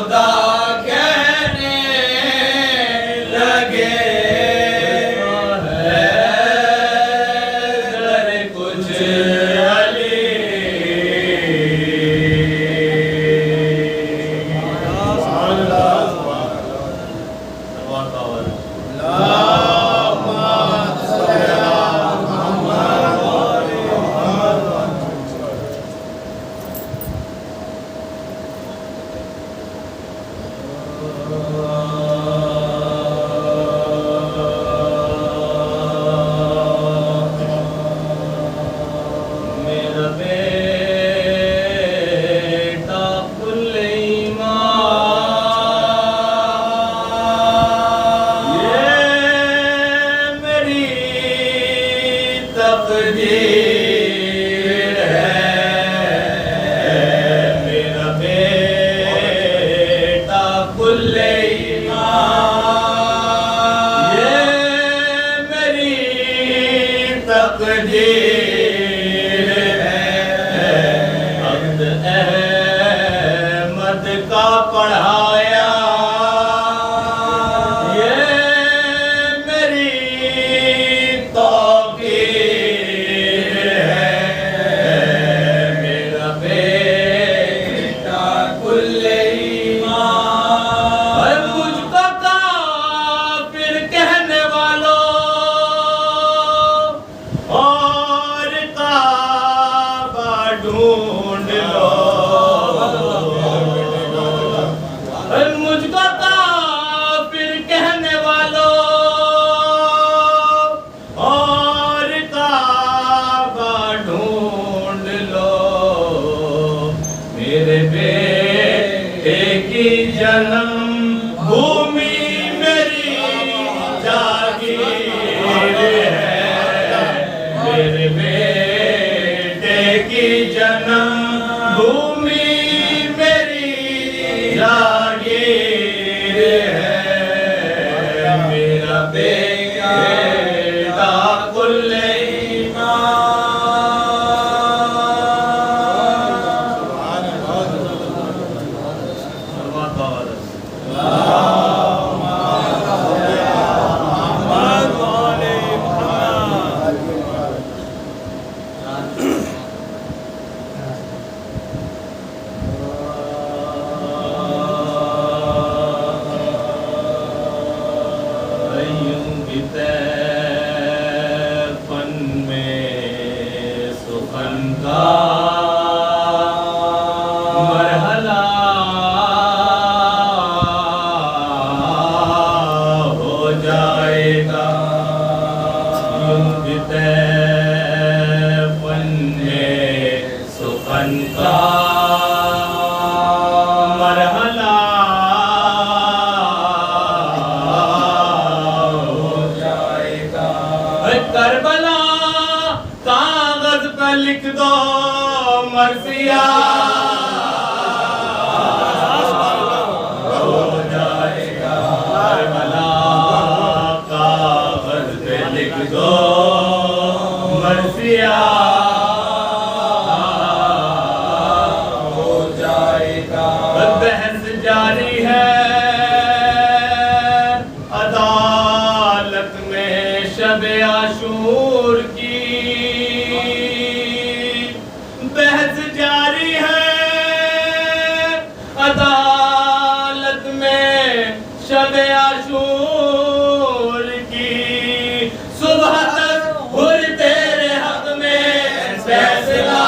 خدا کہنے لگے بیٹا کل کربلا کاغذ پہ لکھ دو مرثیہ ہو جائے گا کربلا کاغذ پہ لکھ دو مرثیہ ہو جائے گا بحث جاری ہے عدالت میں شب عاشور کی بحث جاری ہے عدالت میں شب عاشور کی صبح تک ہر تیرے حق میں فیصلہ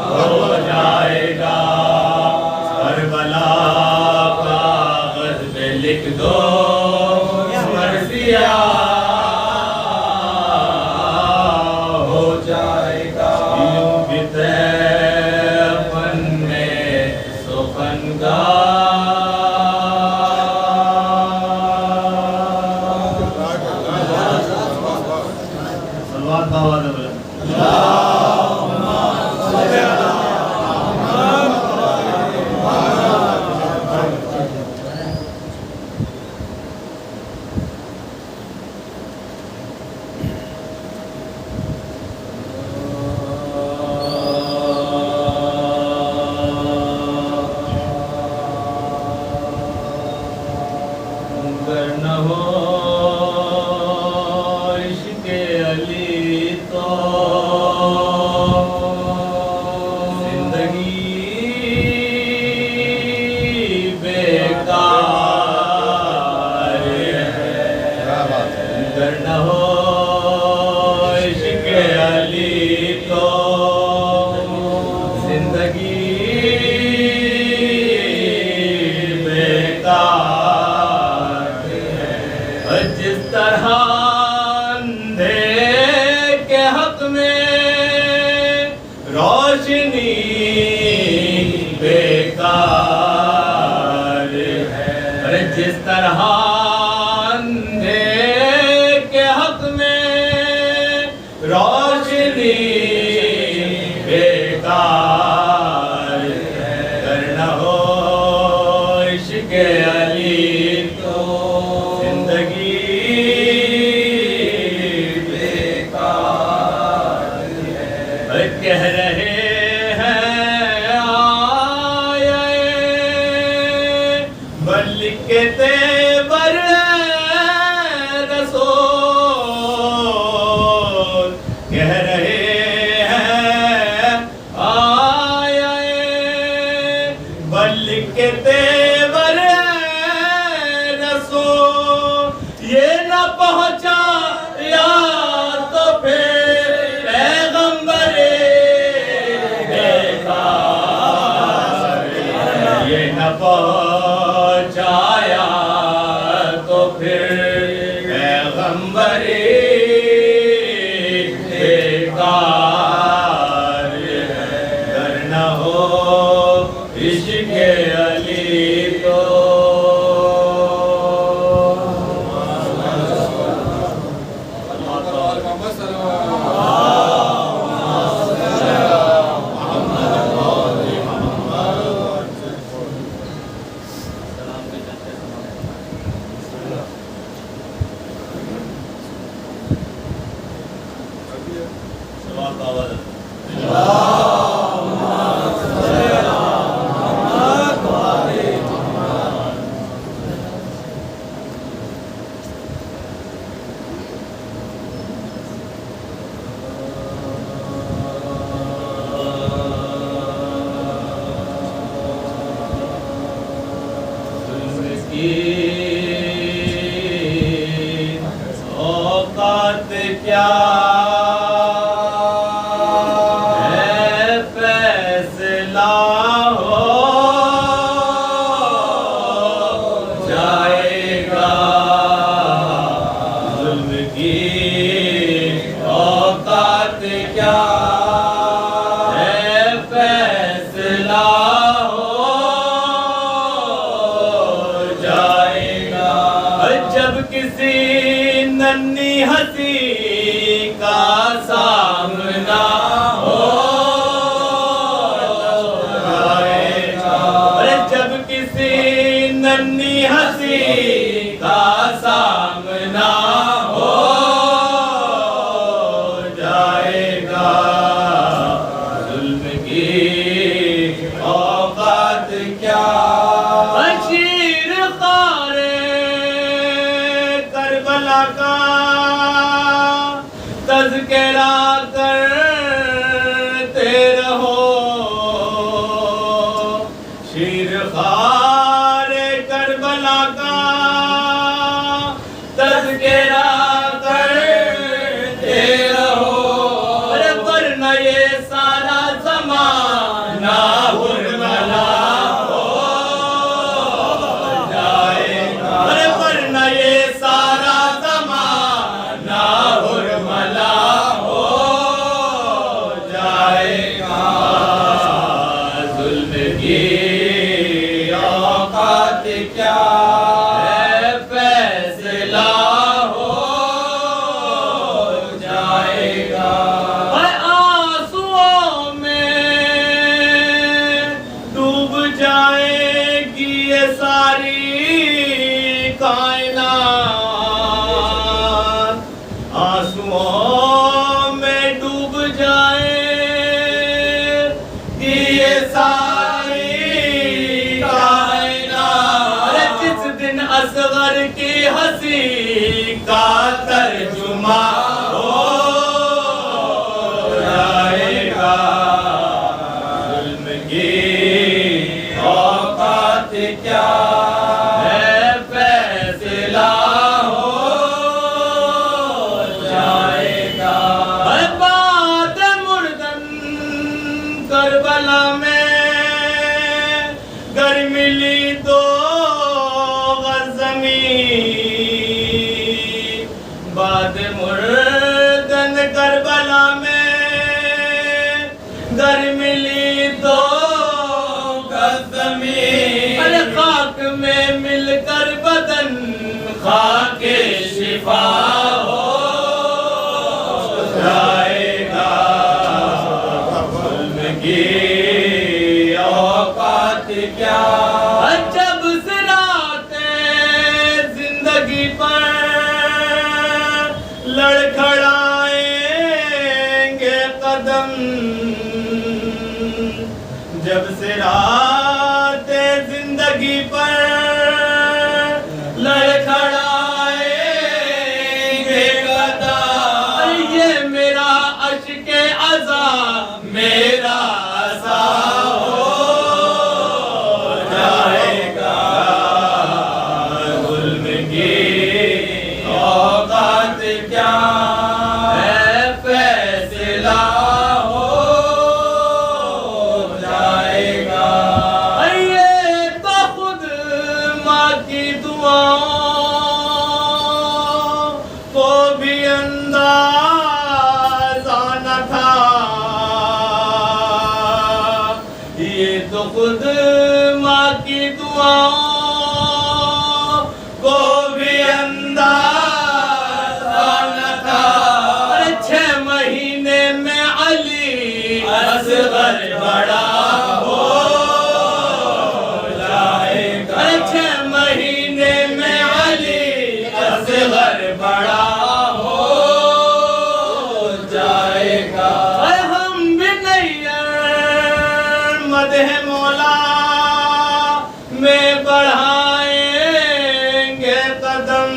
ہو جائے گا کربلا کاغذ پہ لکھ دو مرثیہ ہو جائے گا یوں بھی تیفن میں سخن اگر نہ ہو عشق علی تو زندگی بیکار ہے اگر نہ ہو عشق علی تو زندگی بیکار جس طرح اندھے کے حق میں روشنی بیکار ہے جس طرح اندھے کے حق میں روشنی بیکار ہے اگر نہ ہو عشق علی تو زندگی کہہ رہے ہیں آئے ملک کے تیور رسول کہہ رہے ہیں آئے ملک کے تیور رسول یہ نہ پہنچا یا تو پھر یہ نہ پہنچایا اوقات کیا ہے فیصلہ ہو جائے گا ظلم کی اوقات کیا ہے فیصلہ جب کسی ننھی ہنسی کا سامنا ہو جائے گا جب کسی ننھی ہنسی کا سامنا ہو جائے گا ظلم کی اوقات کیا کربلا کا تذکرہ کرتے رہو شیر خوار کربلا کا تذکرہ کرتے رہو ورنہ یہ سارا زمانہ برملا کیا ہے فیصلہ ہو جائے گا آنسوؤں میں ڈوب جائے گی یہ ساری کائنات آنسوؤں میں ڈوب جائے گی یہ ساری اصغر کی ہنسی کا ترجمہ ہو جائے گا ظلم کی اوقات کیا ہے فیصلہ ہو جائے گا بعد مردن کربلا میں گر ملی تو بعد مردن کربلا میں گر ملی تو زمین خاک میں مل کر بدن خاک شفا ہو جائے گا ظلم کی اوقات کیا جب زندگی پر لڑکھڑائیں گے قدم جب صراط زندگی پر لڑکھڑائیں گے قدم یہ میرا عشق عزا میرا عزا ہو جائے گا کیا ہے فیصلہ ہو جائے گا یہ تو خود ماں کی دعاؤں کو بھی اندازہ نہ تھا یہ تو خود ماں کی دعاؤں کو بھی اندازہ اصغر بڑا ہو جائے گا 6 مہینے میں علی اصغر بڑا ہو جائے گا ہم بھی نہیں مدح مولا میں بڑھائیں گے قدم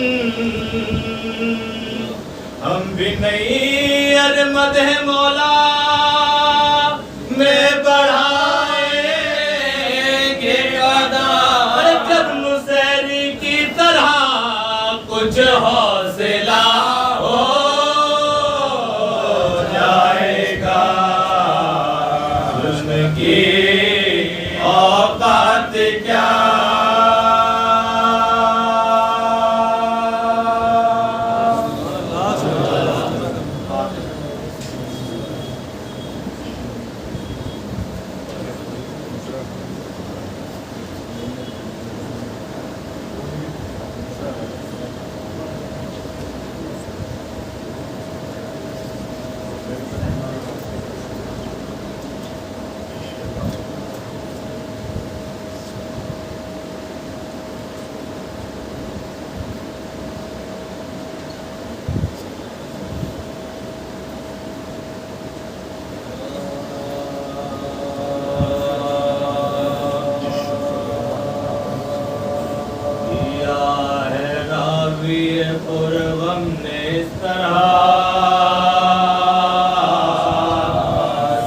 ہم بھی نہیں مدح مولا میں بڑھائیں گے قدم جب نصیری حوصلہ ہو جائے گا ظلم کی اوقات کیا غم نے اس طرح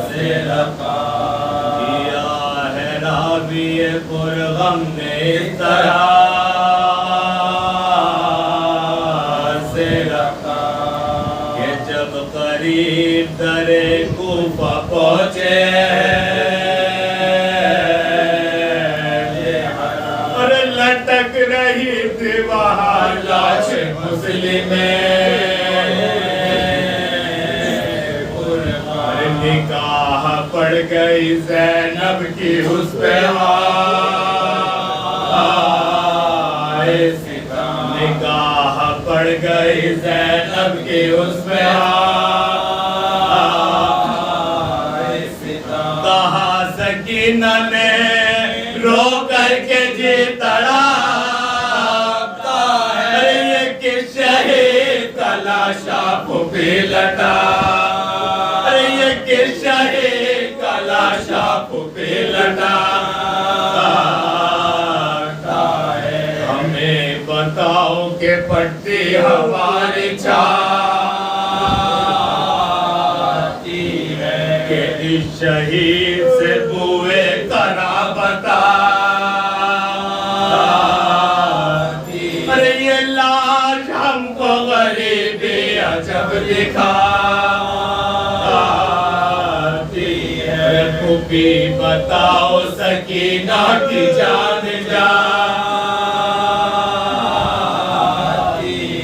سے رکھا کیا ہے راوی پرغم نے اس طرح سے رکھا کہ جب قریب در کوفہ پہنچے اور لٹک رہی تھی وہاں لاش مسلم نکاح پڑ گئی زینب کی اس پہ آئے ستم نکاح پڑ گئی زینب کی اس پہ آئے ستم کہا سکینہ نے رو کر کے جی تڑاپتا ہے یہ کہ شہید کا لاشا پھوپھی لٹا یہ کہ شہید کا لاشا پھوپھی لٹا ہمیں بتاؤ کہ پڑتی ہماری چھاتی ہے کہ اس شہید سے بوئے قرابت آتی ارے یہ لاش ہم کو غریبی عجب دکھاتی ہے پھوپھی بتاؤ سکینہ کی جان جاتی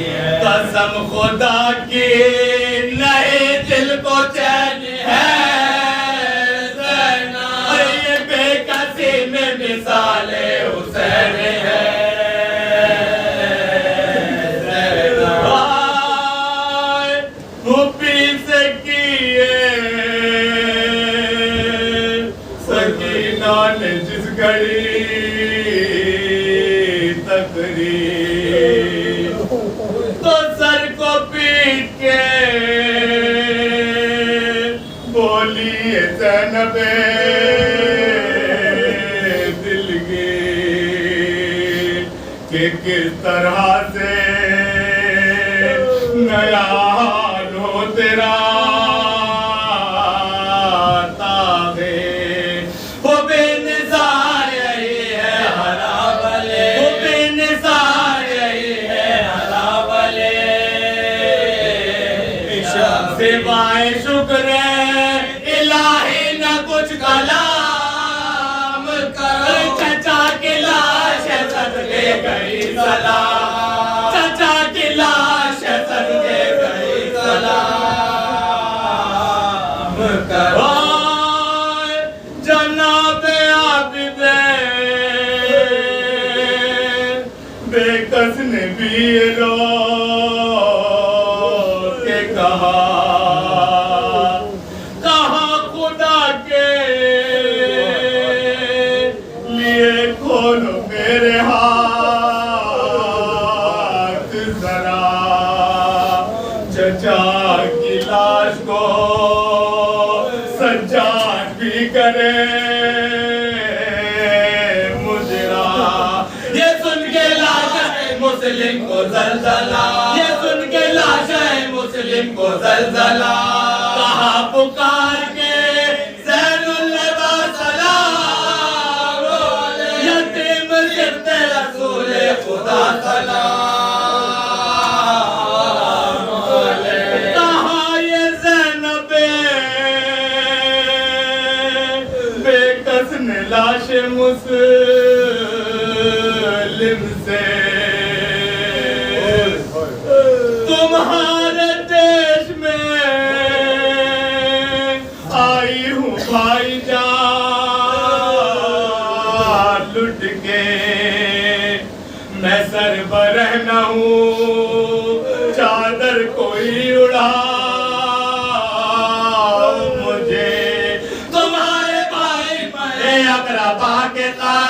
ہے قسم خدا کی نہیں دل کو چین ہے مثال حسین ہے پھوپھی سے کیے سکینہ نے جس گھڑی تقریر تو سر کو پیٹ کے بولی زینب کہ کس طرح سے نیا حال ہو تیرا تاغے وہ بے نثار یہی ہے ہرا بلے وہ بے نثار یہی ہے ہرا بلے سوائے شکر الہی نہ کچھ کلام کرو چچا کی لاش ہے صدقے گئی سلام چچا کی لاش ہے صدقے گئی سلام کرو جناب عابد بے کس نے بھی رو کے کہا خدا کے لیے کھولو میرے ہاتھ ذرا چچا کی لاش کو سجاد بھی کرے مجرا یہ سن کے لاش ہے مسلم کو زلزلہ یہ سن کے لاش ہے مسلم کو زلزلہ کہا پکار کے زین اللباس سلام یتیم صرف رسول خدا سلام برہنہ ہوں چادر کوئی اڑا مجھے تمہارے بھائی بڑے اقربا کے ساتھ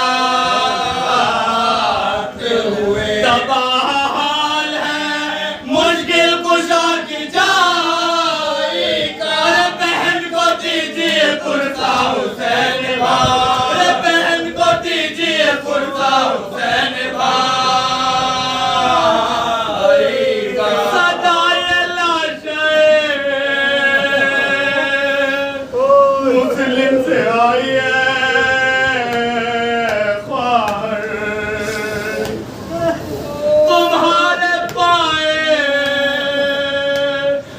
ہوئے تباہ حال ہے مشکل کشا کی جائی ارے بہن کو دیجیے کرتا حسین بھائی ارے بہن کو دیجیے کرتا حسین بھائی صدائے لاشیں مسلم سے آئی ہے خواہر تمہارے پائے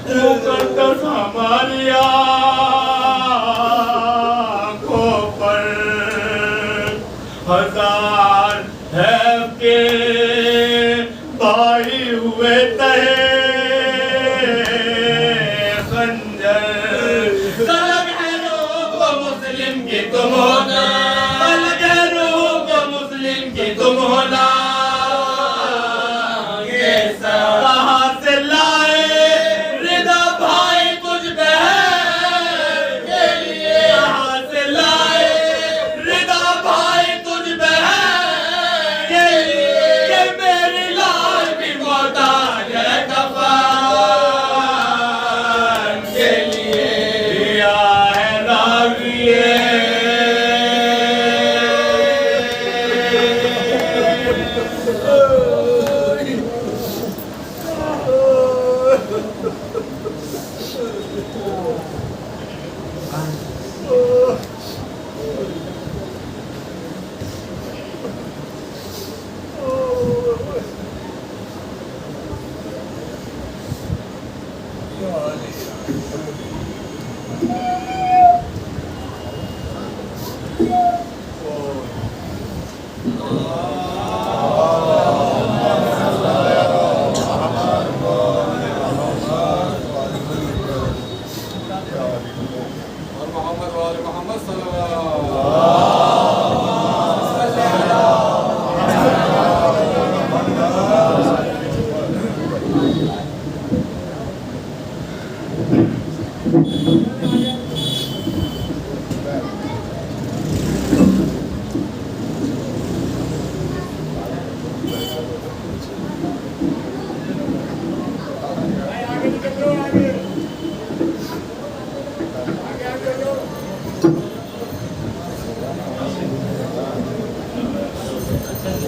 مقدس ہماری آنکھوں پر ہزار ہے کے بھائی ہوئے تہے خنجر الگ ہے روح کو مسلم کی تم ہونا الگ ہے روح کو مسلم کی تم ہونا کہاں سے لائے رضا بھائی تجھ بہن کے لیے کہاں سے لائے رضا بھائی تجھ بہن کے لیے کہ میری لال بھی محتاج ہے کفن کے لیے یا ہے راویے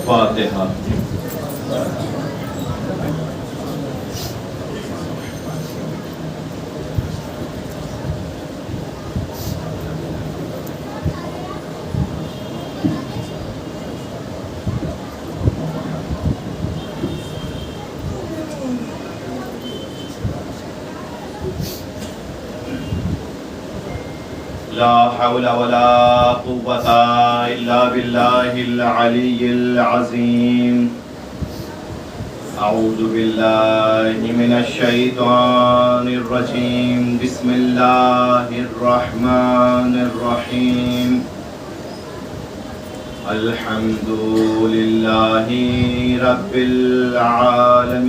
فاتحہ لا حول ولا قوة إلا بالله العلي العظيم أعوذ بالله من الشيطان الرجيم بسم الله الرحمن الرحيم الحمد لله رب العالمين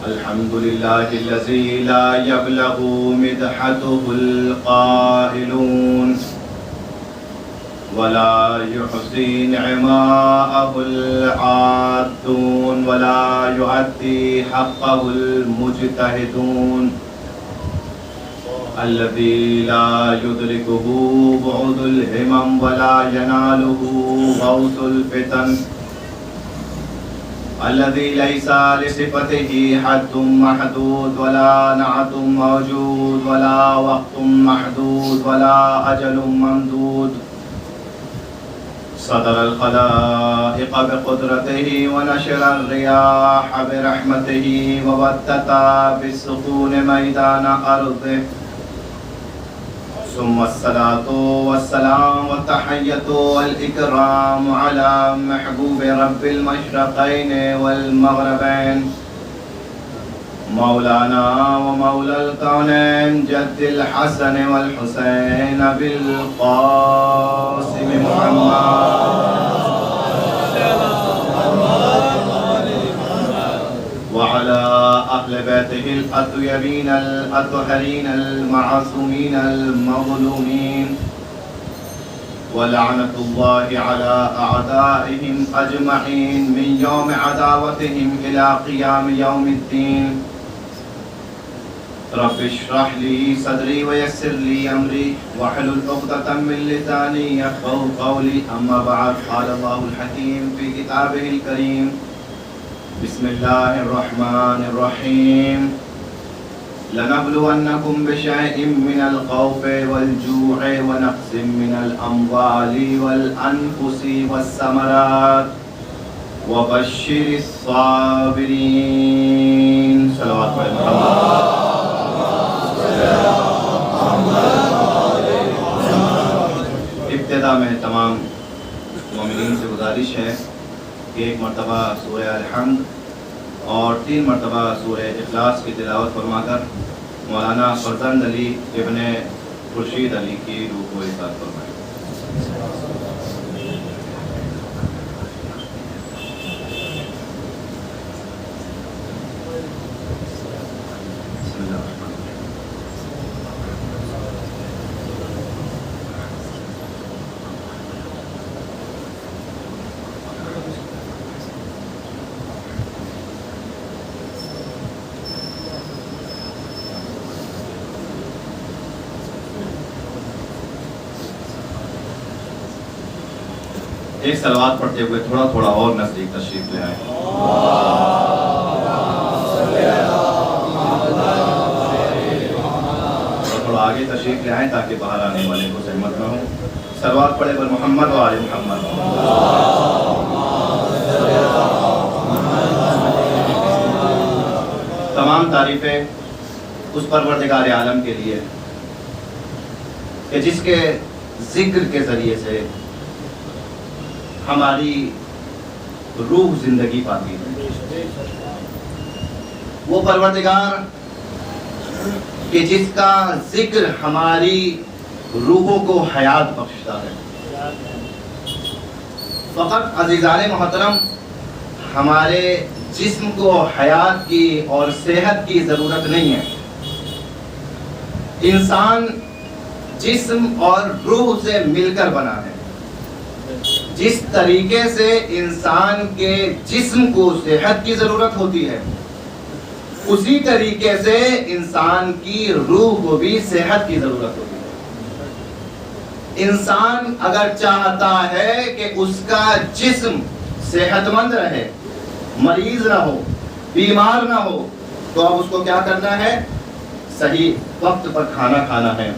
الحمد لله الذي لا يبلغ مدحته القائلون ولا يحصي نعماءه العادون ولا يؤدي حقه المجتهدون الذي لا يدركه بعد الهمم ولا يناله غوث الفتن الذي ليس لصفته حد محدود ولا نعت موجود ولا وقت محدود ولا أجل ممدود صدر الخلائق بقدرته ونشر الرياح برحمته وبتت بالسكون ميدان أرضه ثم الصلاة والسلام والتحية والإكرام على محبوب رب المشرقين والمغربين مولانا ومولى الكونين جد الحسن والحسين بالقاسم محمد ذريته الأطيبين الأطهرين المعصومين المظلومين ولعنة الله على أعدائهم أجمعين من يوم عداوتهم إلى قيام يوم الدين رب اشرح لي صدري ويسر لي أمري واحلل عقدة من لساني يفقهوا قولي أما بعد قال الله الحكيم في كتابه الكريم بسم الله الرحمن الرحيم لنبلونكم بشيء من الخوف والجوع ونقص من الأموال والأنفس والثمرات وبشر الصابرين صلوات محمد. ابتدا میں تمام مومنین سے گزارش ہے کہ ایک مرتبہ سورہ الحمد اور 3 مرتبہ سورہ اخلاص کی تلاوت فرما کر مولانا فرزند علی ابن خورشید علی کی روح کو احساس فرمائیں. ایک صلوات پڑھتے ہوئے تھوڑا تھوڑا اور نزدیک تشریف لے آئیں. تھوڑا آگے تشریف لے آئیں تاکہ باہر آنے والے کو زحمت نہ ہو. صلوات پڑھے پر محمد و آل محمد. تمام تعریفیں اس پروردگار عالم کے لیے کہ جس کے ذکر کے ذریعے سے ہماری روح زندگی پاتی ہے. وہ پروردگار کہ جس کا ذکر ہماری روحوں کو حیات بخشتا ہے. فقط عزیزان محترم ہمارے جسم کو حیات کی اور صحت کی ضرورت نہیں ہے. انسان جسم اور روح سے مل کر بنا ہے. جس طریقے سے انسان کے جسم کو صحت کی ضرورت ہوتی ہے اسی طریقے سے انسان کی روح کو بھی صحت کی ضرورت ہوتی ہے. انسان اگر چاہتا ہے کہ اس کا جسم صحت مند رہے، مریض نہ ہو، بیمار نہ ہو، تو اب اس کو کیا کرنا ہے؟ صحیح وقت پر کھانا کھانا ہے،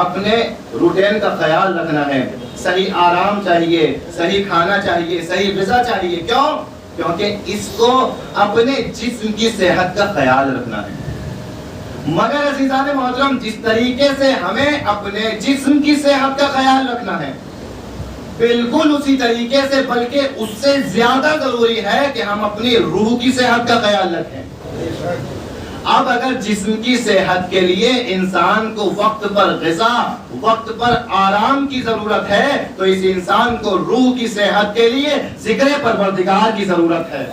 اپنے روٹین کا خیال رکھنا ہے، صحیح آرام چاہیے، صحیح کھانا چاہیے، صحیح غذا چاہیے. کیوں؟ کیونکہ اس کو اپنے جسم کی صحت کا خیال رکھنا ہے. مگر عزیزان محترم جس طریقے سے ہمیں اپنے جسم کی صحت کا خیال رکھنا ہے بالکل اسی طریقے سے بلکہ اس سے زیادہ ضروری ہے کہ ہم اپنی روح کی صحت کا خیال رکھیں. اب اگر جسم کی صحت کے لیے انسان کو وقت پر غذا، وقت پر آرام کی ضرورت ہے تو اس انسان کو روح کی صحت کے لیے ذکر پروردگار کی ضرورت ہے.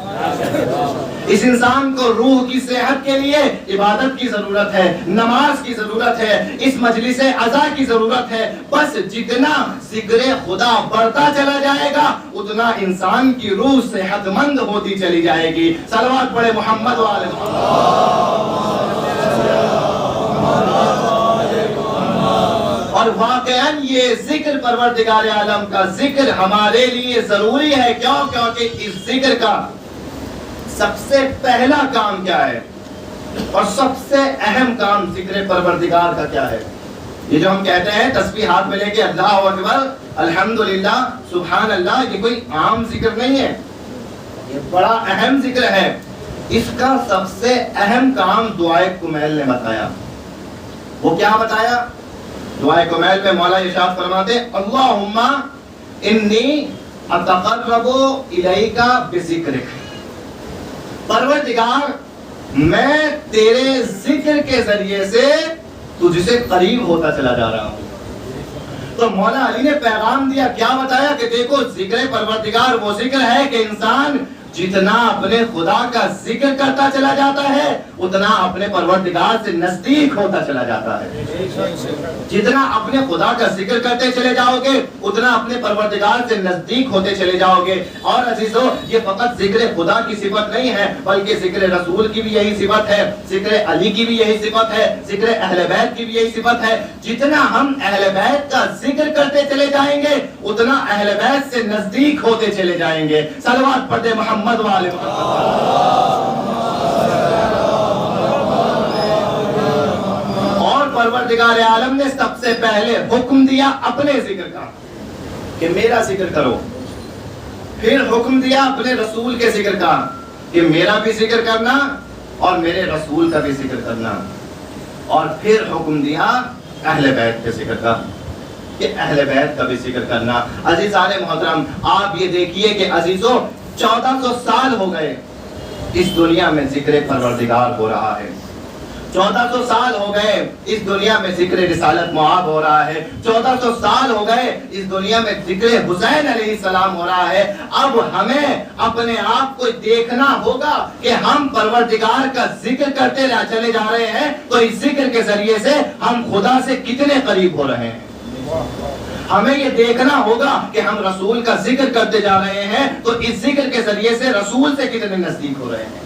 اس انسان کو روح کی صحت کے لیے عبادت کی ضرورت ہے، نماز کی ضرورت ہے، اس مجلس عزا کی ضرورت ہے. بس جتنا ذکر خدا بڑھتا چلا جائے گا اتنا انسان کی روح صحت مند ہوتی چلی جائے گی. صلوات پڑھے محمد و آل محمد. اور واقعاً یہ ذکر پروردگار عالم کا ذکر ہمارے لیے ضروری ہے. کیوں؟ کیونکہ اس ذکر کا سب سے پہلا کام کیا ہے اور سب سے اہم کام ذکر پروردگار کا کیا ہے؟ یہ جو ہم کہتے ہیں تسبیح ہاتھ میں لے کے اللہ اکبر، الحمدللہ، سبحان اللہ، یہ کوئی عام ذکر نہیں ہے، یہ بڑا اہم ذکر ہے. اس کا سب سے اہم کام دعائے کمیل نے بتایا. وہ کیا بتایا؟ دعائے کمیل میں مولا ارشاد فرماتے اللہم انی اتقرب الیک بذکرک. پروردگار میں تیرے ذکر کے ذریعے سے تجھ سے قریب ہوتا چلا جا رہا ہوں. تو مولا علی نے پیغام دیا، کیا بتایا کہ دیکھو ذکر پروردگار وہ ذکر ہے کہ انسان جتنا اپنے خدا کا ذکر کرتا چلا جاتا ہے اتنا اپنے پروردگار سے نزدیک ہوتا چلا جاتا ہے. جتنا اپنے خدا کا ذکر کرتے چلے جاؤ گے اتنا اپنے پروردگار سے نزدیک ہوتے چلے جاؤ گے. اور عزیزو یہ فقط ذکر خدا کی صفت نہیں ہے بلکہ ذکر رسول کی بھی یہی صفت ہے, ذکر علی کی بھی یہی صفت ہے, ذکر اہل بیت کی بھی یہی صفت ہے. جتنا ہم اہل بیت کا ذکر کرتے چلے جائیں گے اتنا اہل بیت سے نزدیک ہوتے چلے جائیں گے. صلوات پڑھ دے محمد والے محمد. اور پروردگار عالم نے سب سے پہلے حکم دیا اپنے ذکر کا کہ میرا ذکر کرو, پھر حکم دیا اپنے رسول کے ذکر کا کہ میرا بھی ذکر کرنا اور میرے رسول کا بھی ذکر کرنا, اور پھر حکم دیا اہل بیت کے ذکر کا کہ اہل بیت کا بھی ذکر کرنا. عزیزان محترم آپ یہ دیکھیے کہ عزیزوں 1400 سال ہو گئے اس دنیا میں ذکر پروردگار ہو رہا ہے. 1400 سال ہو گئے اس دنیا میں ذکر رسالت معاب ہو رہا ہے. 1400 سال ہو گئے اس دنیا میں ذکر حسین علیہ السلام ہو رہا ہے. اب ہمیں اپنے آپ کو دیکھنا ہوگا کہ ہم پروردگار کا ذکر کرتے چلے جا رہے ہیں تو اس ذکر کے ذریعے سے ہم خدا سے کتنے قریب ہو رہے ہیں. ہمیں یہ دیکھنا ہوگا کہ ہم رسول کا ذکر کرتے جا رہے ہیں تو اس ذکر کے ذریعے سے رسول سے کتنے نزدیک ہو رہے ہیں.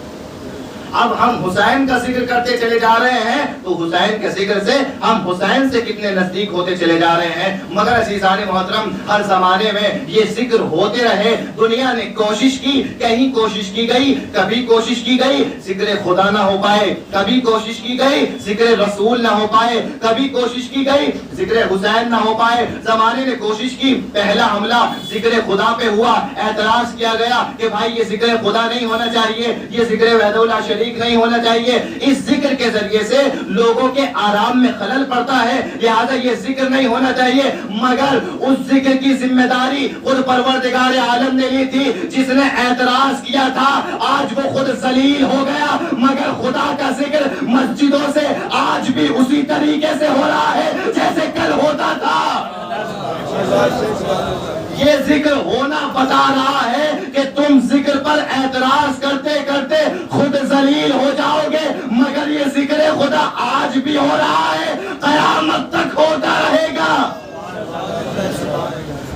اب ہم حسین کا ذکر کرتے چلے جا رہے ہیں تو حسین کے ذکر سے ہم حسین سے کتنے نزدیک ہوتے چلے جا رہے ہیں. مگر عزیزان محترم ہر زمانے میں یہ ذکر ہوتے رہے. دنیا نے کوشش کی, کہیں کوشش کی گئی, کبھی کوشش کی گئی ذکر خدا نہ ہو پائے, کبھی کوشش کی گئی ذکر رسول نہ ہو پائے, کبھی کوشش کی گئی ذکر حسین نہ ہو پائے. زمانے نے کوشش کی, پہلا حملہ ذکر خدا پہ ہوا, اعتراض کیا گیا کہ بھائی یہ ذکر خدا نہیں ہونا چاہیے, یہ ذکر وحدہ لا شریک نہیں ہونا چاہیے. اس ذکر کے ذریعے سے لوگوں کے آرام میں خلل پڑتا ہے, لہذا یہ ذکر نہیں ہونا چاہیے. مگر اس ذکر کی ذمہ داری خود پروردگار عالم نے لی تھی. جس نے اعتراض کیا تھا آج وہ خود ذلیل ہو گیا, مگر خدا کا ذکر مسجدوں سے آج بھی اسی طریقے سے ہو رہا ہے جیسے کل ہوتا تھا. یہ ذکر ہونا بتا رہا ہے کہ تم ذکر پر اعتراض کرتے کرتے خود ذلیل ہو جاؤ گے, مگر یہ ذکر خدا آج بھی ہو رہا ہے, قیامت تک ہوتا رہے گا.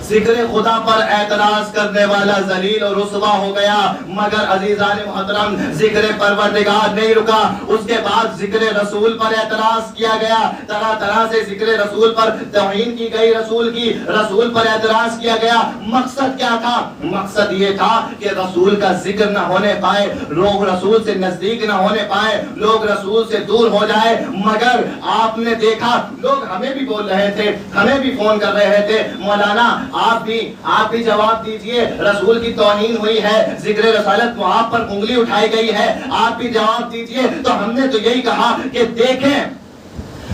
ذکر خدا پر اعتراض کرنے والا ذلیل اور رسوا ہو گیا. مگر عزیزان محترم ذکر پروردگار نہیں رکا, اس کے بعد ذکر رسول پر اعتراض کیا گیا. طرح طرح سے ذکر رسول پر توہین کی گئی, رسول پر اعتراض کیا گیا. مقصد کیا تھا؟ مقصد یہ تھا کہ رسول کا ذکر نہ ہونے پائے, لوگ رسول سے نزدیک نہ ہونے پائے, لوگ رسول سے دور ہو جائے. مگر آپ نے دیکھا لوگ ہمیں بھی بول رہے تھے, ہمیں بھی فون کر رہے تھے, مولانا آپ بھی جواب دیجئے, رسول کی توہین ہوئی ہے, ذکر رسالت معاب پر انگلی اٹھائی گئی ہے, آپ بھی جواب دیجئے. تو ہم نے تو یہی کہا کہ دیکھیں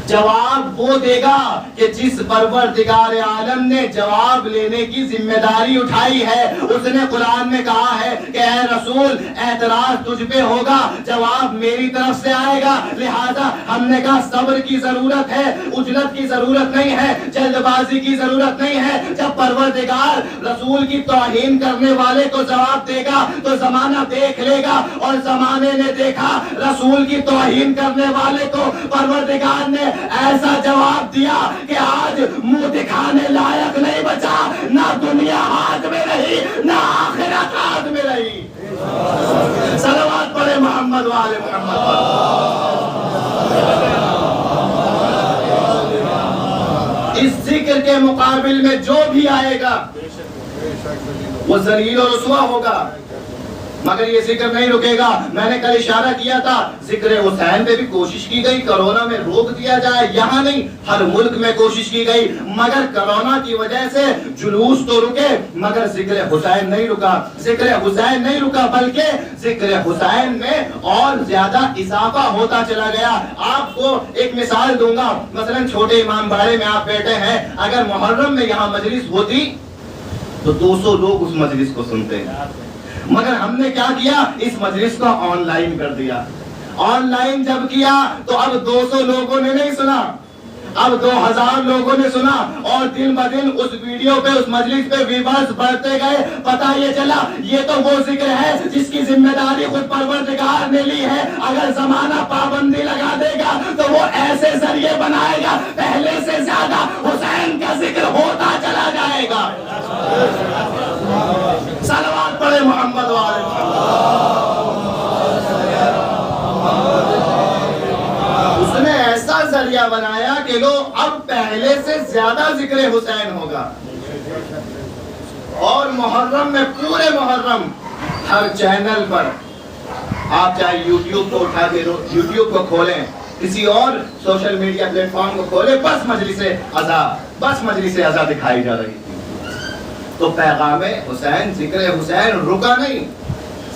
جواب وہ دے گا کہ جس پروردگار عالم نے جواب لینے کی ذمہ داری اٹھائی ہے. اس نے قرآن میں کہا ہے کہ اے رسول اعتراض تجھ پہ ہوگا, جواب میری طرف سے آئے گا. لہذا ہم نے کہا صبر کی ضرورت ہے, عجلت کی ضرورت نہیں ہے, جلد بازی کی ضرورت نہیں ہے. جب پروردگار رسول کی توہین کرنے والے کو جواب دے گا تو زمانہ دیکھ لے گا, اور زمانے نے دیکھا رسول کی توہین کرنے والے کو پروردگار نے ایسا جواب دیا کہ آج منہ دکھانے لائق نہیں بچا, نہ دنیا ہاتھ میں رہی نہ آخرت ہاتھ میں رہی. صلوات پڑھے محمد والے محمد. اس ذکر کے مقابل میں جو بھی آئے گا وہ ذلیل و رسوا ہوگا, مگر یہ ذکر نہیں رکے گا. میں نے کل اشارہ کیا تھا ذکر حسین پہ بھی کوشش کی گئی کرونا میں روک دیا جائے, یہاں نہیں ہر ملک میں کوشش کی گئی, مگر کرونا کی وجہ سے جلوس تو رکے مگر ذکر حسین نہیں رکا. ذکر حسین نہیں رکا بلکہ ذکر حسین میں اور زیادہ اضافہ ہوتا چلا گیا. آپ کو ایک مثال دوں گا, مثلا چھوٹے امام باڑے میں آپ بیٹھے ہیں, اگر محرم میں یہاں مجلس ہوتی تو 200 لوگ اس مجلس کو سنتے ہیں, مگر ہم نے کیا کیا, اس مجلس کو آن لائن کر دیا. آن لائن جب کیا تو اب 200 لوگوں نے نہیں سنا, اب 2000 لوگوں نے سنا اور دن بدن اس ویڈیو پہ اس مجلس پہ ویورز بڑھتے گئے. پتہ یہ چلا یہ تو وہ ذکر ہے جس کی ذمہ داری خود پروردگار نے لی ہے. اگر زمانہ پابندی لگا دے گا تو وہ ایسے ذریعے بنائے گا پہلے سے زیادہ حسین کا ذکر ہوتا چلا جائے گا. صلوات پڑھے محمد والے محمد. اس نے ایسا ذریعہ بنایا کہ لو اب پہلے سے زیادہ ذکر حسین ہوگا. اور محرم میں پورے محرم ہر چینل پر آپ چاہے یوٹیوب کو اٹھا کے یوٹیوب کو کھولیں, کسی اور سوشل میڈیا پلیٹ فارم کو کھولیں, بس مجلس عزا دکھائی جا رہی تھی. تو پیغام حسین, ذکر حسین رکا نہیں,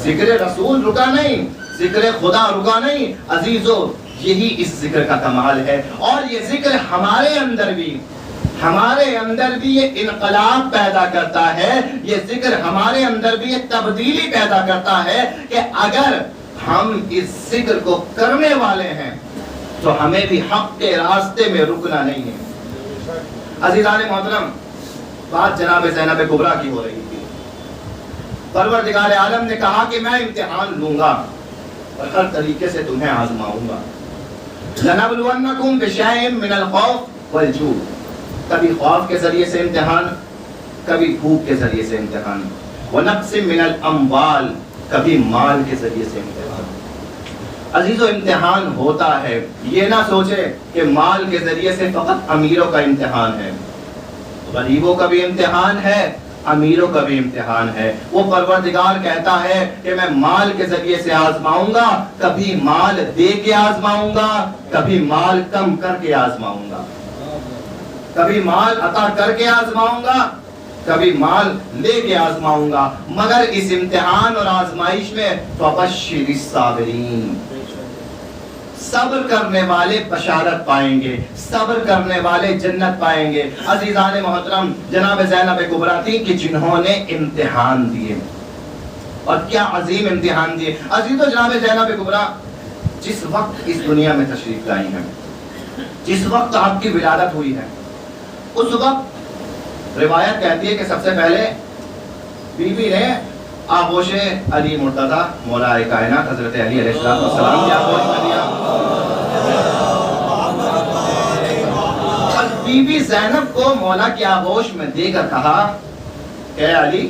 ذکر رسول رکا نہیں, ذکر خدا رکا نہیں. عزیزو یہی اس ذکر کا کمال ہے. اور یہ ذکر ہمارے اندر بھی یہ انقلاب پیدا کرتا ہے. یہ ذکر ہمارے اندر بھی یہ تبدیلی پیدا کرتا ہے کہ اگر ہم اس ذکر کو کرنے والے ہیں تو ہمیں بھی حق کے راستے میں رکنا نہیں ہے. عزیزان محترم, بات جناب زینب کبریٰ کی ہو رہی تھی. پروردگار عالم نے کہا کہ میں امتحان لوں گا اور ہر طریقے سے تمہیں آزماؤں گا. لَنَبْلُوَنَّكُمْ بِشَيْءٍ مِّنَ الْخَوْفِ وَالْجُوعِ, کبھی خوف کے ذریعے سے امتحان, کبھی بھوک کے ذریعے سے امتحان. وَنَقْصٍ مِّنَ الْأَمْوَالِ, کبھی مال کے ذریعے سے امتحان. عزیزو امتحان ہوتا ہے, یہ نہ سوچے کہ مال کے ذریعے سے فقط امیروں کا امتحان ہے. غریبوں کا بھی امتحان ہے, امیروں کا بھی امتحان ہے. وہ پروردگار کہتا ہے کہ میں مال کے ذریعے سے آزماؤں گا, کبھی مال دے کے آزماؤں گا, کبھی مال کم کر کے آزماؤں گا, کبھی مال عطا کر کے آزماؤں گا, کبھی مال لے کے آزماؤں گا. مگر اس امتحان اور آزمائش میں فَبَشِّرِ الصَّابِرِينَ, صبر کرنے والے بشارت پائیں گے, صبر کرنے والے جنت پائیں گے. عزیزان محترم, جناب زینب کبریٰ تھی کہ جنہوں نے امتحان دیے, اور کیا عظیم امتحان دیے. عزیزو جناب زینب کبریٰ جس وقت اس دنیا میں تشریف لائی ہیں, جس وقت آپ کی ولادت ہوئی ہے, اس وقت روایت کہتی ہے کہ سب سے پہلے بی بی نے آغوش علی مرتضیٰ مولا کائنات حضرت علی علیہ السلام کی آغوش میں دیا. اور بی بی زینب کو مولا کی آغوش میں دے کر کہا کہ اے علی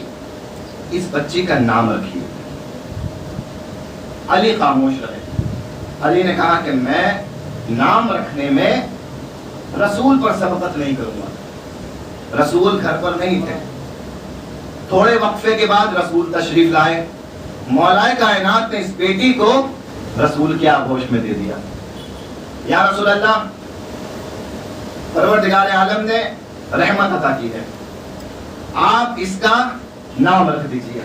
اس بچی کا نام رکھیے. علی خاموش رہے. علی نے کہا کہ میں نام رکھنے میں رسول پر سبقت نہیں کروں گا. رسول گھر پر نہیں تھے. تھوڑے وقفے کے بعد رسول تشریف لائے. مولا کائنات نے اس بیٹی کو رسول کی آغوش میں دے دیا. یا رسول اللہ, پروردگار عالم نے رحمت عطا کی ہے, آپ اس کا نام رکھ دیجیے.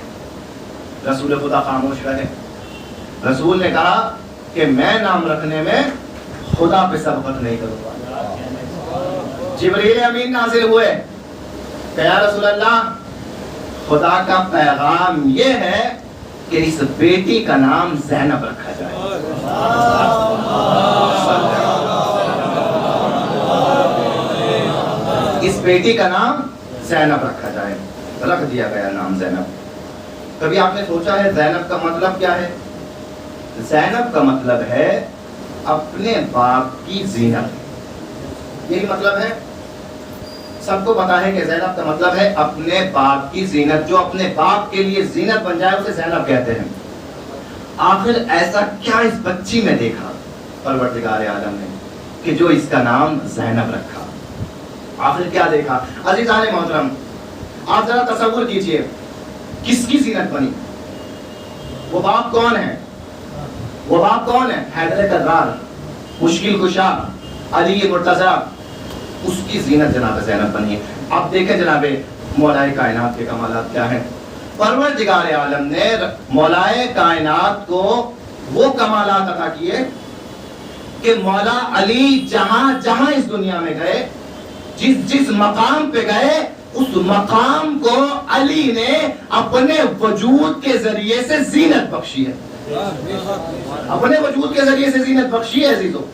رسول خدا خاموش رہے. رسول نے کہا کہ میں نام رکھنے میں خدا پہ سبقت نہیں کروں گا. جبریل امین نازل ہوئے کہ یا رسول اللہ, خدا کا پیغام یہ ہے کہ اس بیٹی کا نام زینب رکھا جائے. اس بیٹی کا نام زینب رکھا جائے. رکھ دیا گیا نام زینب. کبھی آپ نے سوچا ہے زینب کا مطلب کیا ہے؟ زینب کا مطلب ہے اپنے باپ کی زینت. یہی مطلب ہے. سب کو پتا ہے کہ زینب کا مطلب ہے اپنے باپ کی زینت. جو اپنے باپ کے لیے زینت بن جائے اسے زینب کہتے ہیں. آخر ایسا کیا اس بچی میں دیکھا پروردگار عالم نے کہ جو اس کا نام زینب رکھا؟ آخر کیا دیکھا؟ عزیزان محترم, آپ ذرا تصور کیجئے کس کی زینت بنی. وہ باپ کون ہے؟ وہ باپ کون ہے؟ حیدر کرار, مشکل کشا, علی مرتضیٰ, اس کی زینت جناب زینب بنی ہے. اب دیکھیں جناب مولا کائنات کے کمالات کیا ہیں. پروردگار عالم نے مولا کائنات کو وہ کمالات عطا کیے کہ مولا علی جہاں جہاں اس دنیا میں گئے, جس مقام پہ گئے, اس مقام کو علی نے اپنے وجود کے ذریعے سے زینت بخشی ہے. اپنے وجود کے ذریعے سے زینت بخشی ہے. عزیزو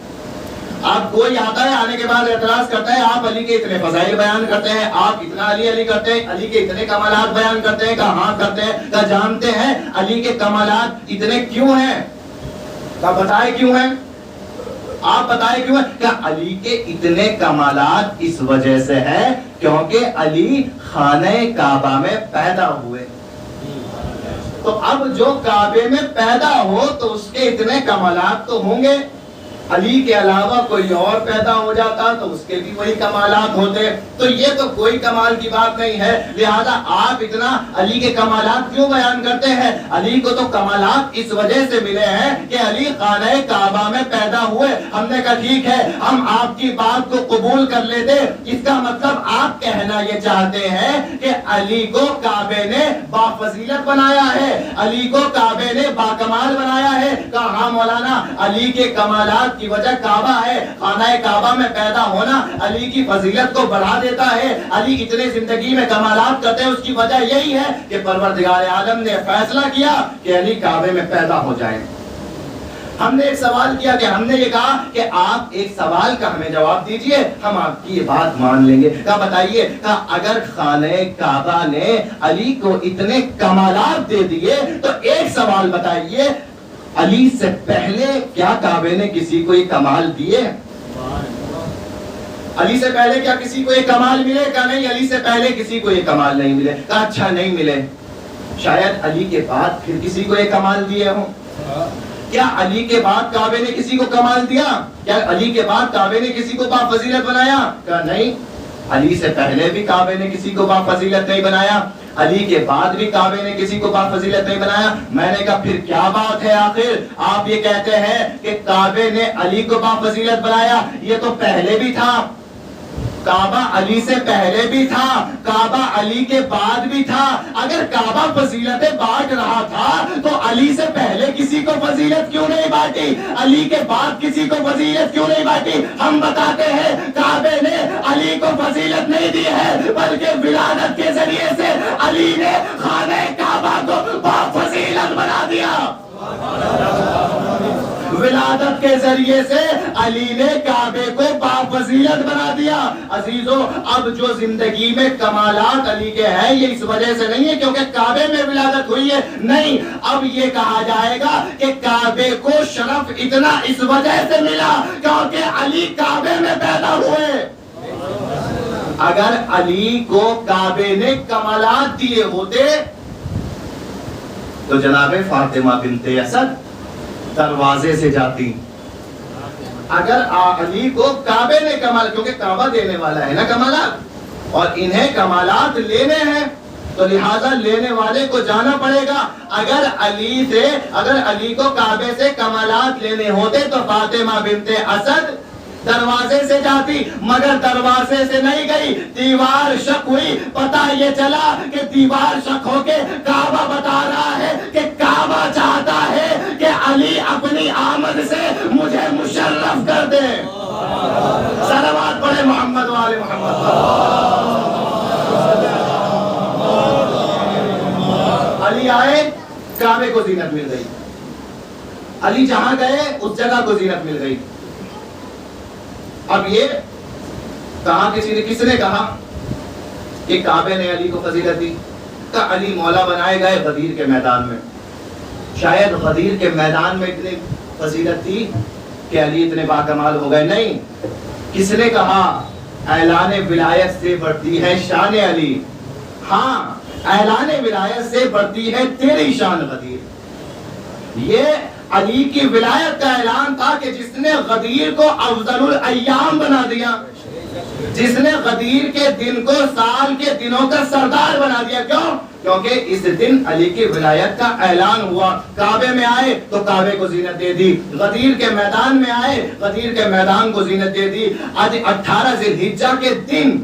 اب کوئی آتا ہے, آنے کے بعد اعتراض کرتا ہے آپ علی کے اتنے فضائل بیان کرتے ہیں, آپ اتنا علی علی کرتے ہیں, علی کے اتنے کمالات بیان کرتے ہیں, کہاں کرتے ہیں, کہاں جانتے ہیں علی کے کمالات اتنے کیوں ہیں, کہاں بتائے کیوں ہیں, آپ بتائے کیوں ہے, کہ علی کے اتنے کمالات اس وجہ سے ہے کیونکہ علی خانہ کعبہ میں پیدا ہوئے. تو اب جو کعبے میں پیدا ہو تو اس کے اتنے کمالات تو ہوں گے, علی کے علاوہ کوئی اور پیدا ہو جاتا تو اس کے بھی وہی کمالات ہوتے. تو یہ تو کوئی کمال کی بات نہیں ہے, لہذا آپ اتنا علی کے کمالات کیوں بیان کرتے ہیں؟ علی کو تو کمالات اس وجہ سے ملے ہیں کہ علی خانہ کعبہ میں پیدا ہوئے. ہم نے کہا ٹھیک ہے, ہم آپ کی بات کو قبول کر لیتے. اس کا مطلب آپ کہنا یہ چاہتے ہیں کہ علی کو کعبے نے بافضیلت بنایا ہے, علی کو کعبے نے باکمال بنایا ہے. کہا ہاں مولانا, علی کے کمالات کی وجہ کعبہ ہے, خانہ کعبہ میں پیدا ہونا علی کی فضیلت کو بڑھا دیتا ہے. علی اتنے زندگی میں کمالات کرتے ہیں, اس کی وجہ یہی ہے کہ پروردگار عالم نے فیصلہ کیا کہ علی کعبے میں پیدا ہو جائیں. ہم نے ایک سوال کیا کہ ہم نے یہ کہا کہ آپ ایک سوال کا ہمیں جواب دیجئے, ہم آپ کی یہ بات مان لیں گے. کہا بتائیے, کہا اگر خانہ کعبہ نے علی کو اتنے کمالات دے دیے تو ایک سوال بتائیے, علی سے پہلے کیا کعبے نے کسی کو یہ کمال دیے؟ علی سے پہلے کیا کسی کو یہ کمال ملے؟ کہا نہیں, علی سے پہلے کسی کو یہ کمال نہیں ملے. کہا اچھا نہیں ملے, شاید علی کے بعد پھر کسی کو یہ کمال دیے ہوں. کیا علی کے بعد کعبے نے کسی کو کمال دیا؟ کیا علی کے بعد کعبے نے کسی کو بافضیلت بنایا؟ کہا نہیں, علی سے پہلے بھی کعبے نے کسی کو بافضیلت نہیں بنایا, علی کے بعد بھی کعبے نے کسی کو بافضیلت نہیں بنایا. میں نے کہا پھر کیا بات ہے, آخر آپ یہ کہتے ہیں کہ کعبے نے علی کو بافضیلت بنایا, یہ تو پہلے بھی تھا, کعبہ علی سے پہلے بھی تھا, کعبہ علی کے بعد بھی تھا. اگر کعبہ فضیلتیں بانٹ رہا تھا تو علی سے پہلے کسی کو فضیلت کیوں نہیں بانٹی, علی کے بعد کسی کو فضیلت کیوں نہیں بانٹی؟ ہم بتاتے ہیں کعبے نے علی کو فضیلت نہیں دی ہے, بلکہ ولادت کے ذریعے سے علی نے خانہ کعبہ کو بافضیلت بنا دیا. ولادت کے ذریعے سے علی نے کعبے کو بافضیلت بنا دیا. عزیزو, اب جو زندگی میں کمالات علی کے ہیں یہ اس وجہ سے نہیں ہے کیونکہ کعبے میں ولادت ہوئی ہے, نہیں, اب یہ کہا جائے گا کہ کعبے کو شرف اتنا اس وجہ سے ملا کیونکہ علی کعبے میں پیدا ہوئے. اگر علی کو کعبے نے کمالات دیے ہوتے تو جناب فاطمہ بنت اسد دروازے سے جاتی. اگر علی کو کعبے نے کمال, کیونکہ کعبہ دینے والا ہے نا کمالات, اور انہیں کمالات لینے ہیں تو لہذا لینے والے کو جانا پڑے گا. اگر علی کو کعبے سے کمالات لینے ہوتے تو فاطمہ بنت اسد دروازے سے جاتی, مگر دروازے سے نہیں گئی, دیوار شک ہوئی. پتہ یہ چلا کہ دیوار شک ہو کے کعبہ بتا رہا ہے کہ کعبہ چاہتا ہے کہ علی اپنی آمد سے مجھے مشرف کر دے. صلوات پڑھے محمد والے محمد. علی آئے, کعبے کو زینت مل گئی. علی جہاں گئے اس جگہ کو زینت مل گئی. اب یہ کہا کس نے کہا کہ کعبے نے علی کو فضیلت دی؟ کہ علی مولا بنائے گئے غدیر کے میدان میں. شاید غدیر کے میدان میں اتنی فضیلت تھی کہ علی اتنے باکمال ہو گئے؟ نہیں. کس نے کہا اعلان ولایت سے بڑھتی ہے شان علی؟ ہاں, اعلان ولایت سے بڑھتی ہے تیری شان غدیر. یہ علی کی ولایت کا اعلان تھا کہ جس نے غدیر کو افضل الایام بنا دیا, جس نے غدیر کے دن کو سال کے دنوں کا سردار بنا دیا. کیوں؟ کیونکہ اس دن علی کی ولایت کا اعلان ہوا. کعبے میں آئے تو کعبے کو زینت دے دی, غدیر کے میدان میں آئے غدیر کے میدان کو زینت دے دی. آج 18 ذی الحجہ کے دن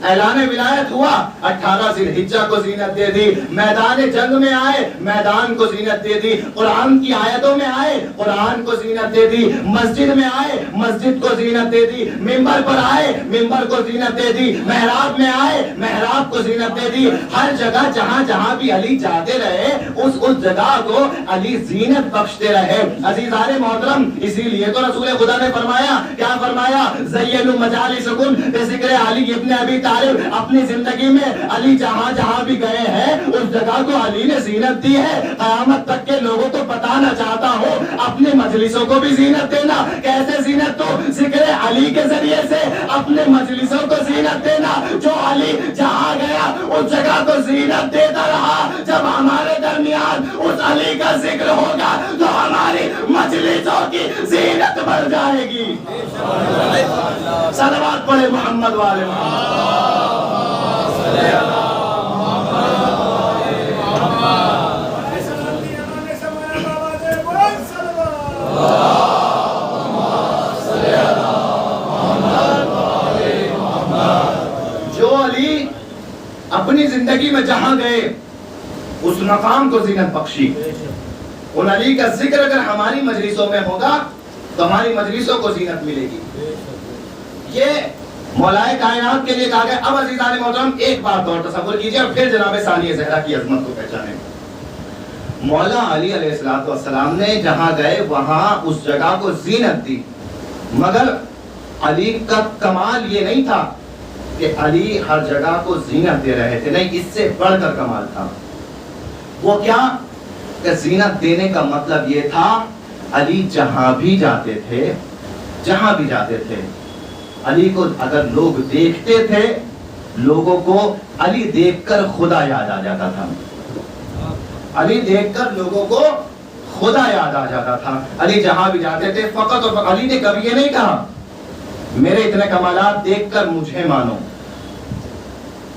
اعلان ولایت ہوا، 18 ذی الحجہ کو زینت دے دی، میدان جنگ میں آئے، میدان کو زینت دے دی، قرآن کی آیتوں میں آئے، قرآن کو زینت دے دی، مسجد میں آئے، مسجد کو زینت دے دی، منبر پر آئے، منبر کو زینت دے دی، محراب میں آئے، محراب کو زینت دے دی۔ ہر جگہ جہاں جہاں بھی علی جاتے رہے، اس جگہ کو علی زینت بخشتے رہے۔ عزیزان محترم، اسی لیے تو رسول خدا نے فرمایا، کیا فرمایا؟ زینوا مجالسکم بذکر علی ابن ابی طالب۔ اپنی زندگی میں علی جہاں جہاں بھی گئے ہیں، اس جگہ کو علی نے زینت دی ہے۔ قیامت تک کے لوگوں کو بتانا چاہتا ہوں، اپنے مجلسوں کو بھی زینت دینا۔ کیسے زینت دو؟ ذکر علی کے ذریعے سے اپنے مجلسوں کو زینت دینا۔ جو علی جہاں گیا اس جگہ کو زینت دیتا رہا۔ جب ہمارے درمیان اس علی کا ذکر ہوگا تو ہماری مجلسوں کی زینت بڑھ جائے گی۔ صلوات پڑھے محمد والے جو علی اپنی زندگی میں جہاں گئے اس مقام کو زینت بخشی۔ ان علی کا ذکر اگر ہماری مجلسوں میں ہوگا تو ہماری مجلسوں کو زینت ملے گی۔ یہ مولائے کائنات کے لیے کہا گیا۔ اب عزیزان محترم ایک بات اور تصور کیجئے اور پھر جناب ثانیہ زہرا کی عظمت کو پہچانیں۔ مولا علی علیہ السلام نے جہاں گئے وہاں اس جگہ کو زینت دی، مگر علی کا کمال یہ نہیں تھا کہ علی ہر جگہ کو زینت دے رہے تھے، نہیں، اس سے بڑھ کر کمال تھا۔ وہ کیا کہ زینت دینے کا مطلب یہ تھا علی جہاں بھی جاتے تھے، جہاں بھی جاتے تھے، علی کو اگر لوگ دیکھتے تھے، لوگوں کو علی دیکھ کر خدا یاد آ جاتا تھا۔ علی دیکھ کر لوگوں کو خدا یاد آ جاتا تھا۔ علی جہاں بھی جاتے تھے فقط اور فقط، علی نے کبھی یہ نہیں کہا میرے اتنے کمالات دیکھ کر مجھے مانو،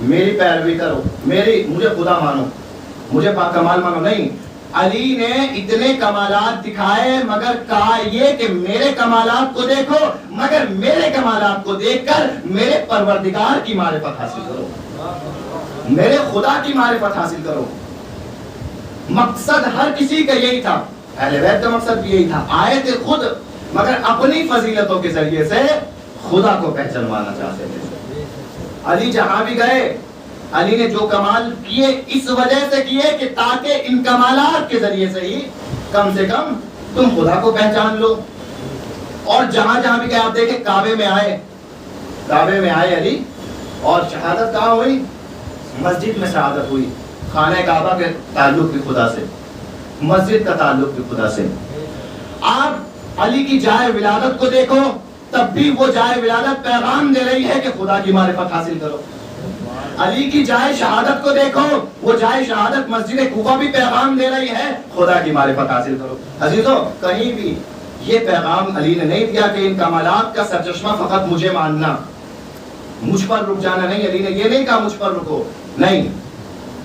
میری پیروی کرو، مجھے خدا مانو، مجھے پاک کمال مانو، نہیں۔ علی نے اتنے کمالات دکھائے مگر کہا یہ کہ میرے کمالات کو دیکھو، مگر میرے کمالات کو دیکھ کر میرے پروردگار کی معرفت حاصل کرو، میرے خدا کی معرفت حاصل کرو۔ مقصد ہر کسی کا یہی تھا، اہل بیت کا مقصد بھی یہی تھا، آئے تھے خود مگر اپنی فضیلتوں کے ذریعے سے خدا کو پہچانوانا چاہتے تھے۔ علی جہاں بھی گئے، علی نے جو کمال کیے اس وجہ سے کیے کہ تاکہ ان کمالات کے ذریعے سے ہی کم سے کم تم خدا کو پہچان لو۔ اور جہاں جہاں بھی گئے، آپ دیکھیں کعبے میں آئے علی، اور شہادت کہاں ہوئی؟ مسجد میں شہادت ہوئی۔ خانہ کعبہ کے تعلق بھی خدا سے، مسجد کا تعلق بھی خدا سے۔ آپ علی کی جائے ولادت کو دیکھو، تب بھی وہ جائے ولادت پیغام دے رہی ہے کہ خدا کی معرفت حاصل کرو۔ علی کی جائے شہادت کو دیکھو، وہ جائے شہادت مسجد کوفہ بھی پیغام دے رہی ہے خدا کی معرفت حاصل کرو۔ عزیزو، کہیں بھی یہ پیغام علی نے نہیں دیا کہ ان کمالات کا سرچشمہ فقط مجھے ماننا، مجھ پر رک جانا، نہیں، علی نے یہ نہیں کہا مجھ پر رکو، نہیں،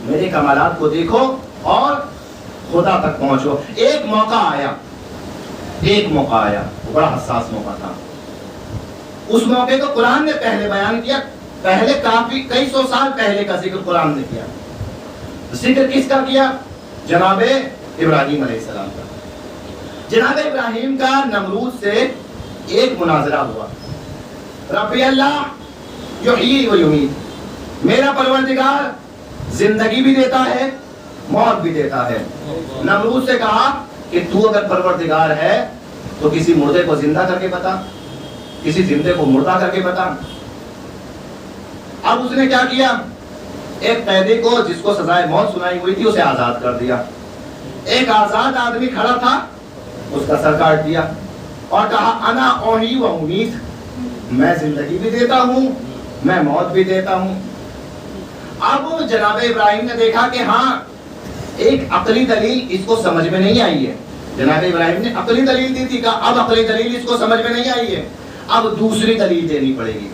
میرے کمالات کو دیکھو اور خدا تک پہنچو۔ ایک موقع آیا، وہ بڑا حساس موقع تھا۔ اس موقع کو قرآن نے پہلے بیان کیا، پہلے کئی سو سال پہلے کا ذکر قرآن نے کیا۔ ذکر کس کا کیا؟ جناب ابراہیم علیہ السلام کا۔ جناب ابراہیم کا نمرود سے ایک مناظرہ ہوا۔ ربی اللہ یحیی و یمیت، میرا پروردگار زندگی بھی دیتا ہے، موت بھی دیتا ہے۔ نمرود سے کہا کہ تو اگر پروردگار ہے تو کسی مردے کو زندہ کر کے بتا، کسی زندے کو مردہ کر کے بتا۔ اب اس نے کیا کیا؟ ایک قیدی کو جس کو سزائے موت سنائی ہوئی تھی اسے آزاد کر دیا۔ ایک آزاد آدمی کھڑا تھا، اس کا سر کاٹ دیا اور کہا انا احیی و امیت، میں زندگی بھی دیتا ہوں، میں موت بھی دیتا ہوں۔ اب جناب ابراہیم نے دیکھا کہ ہاں ایک عقلی دلیل اس کو سمجھ میں نہیں آئی ہے۔ جناب ابراہیم نے عقلی دلیل دی تھی، کہا اب عقلی دلیل اس کو سمجھ میں نہیں آئی ہے، اب دوسری دلیل دینی پڑے گی۔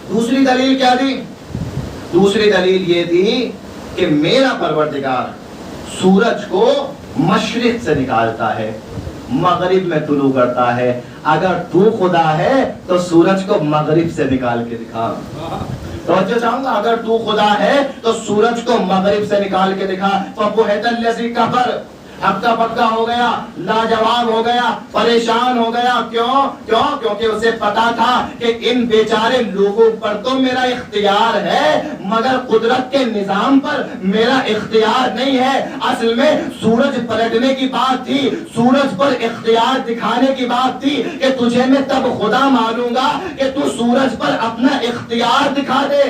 دوسری دلیل کیا دی؟ دوسری دلیل یہ تھی کہ میرا پروردگار سورج کو مشرق سے نکالتا ہے، مغرب میں طلوع کرتا ہے، اگر تو خدا ہے تو سورج کو مغرب سے نکال کے دکھا۔ توجہ چاہوں گا، اگر تو خدا ہے تو سورج کو مغرب سے نکال کے دکھا، فَبُهِتَ الَّذِي كَفَرَ، ہکا پکا ہو گیا، لاجواب ہو گیا، پریشان ہو گیا. کیوں؟ کیونکہ اسے پتا تھا کہ ان بیچارے لوگوں پر تو میرا اختیار ہے مگر قدرت کے نظام پر میرا اختیار نہیں ہے. اصل میں سورج پلٹنے کی بات تھی، سورج پر اختیار دکھانے کی بات تھی کہ تجھے میں تب خدا مانوں گا کہ تو سورج پر اپنا اختیار دکھا دے.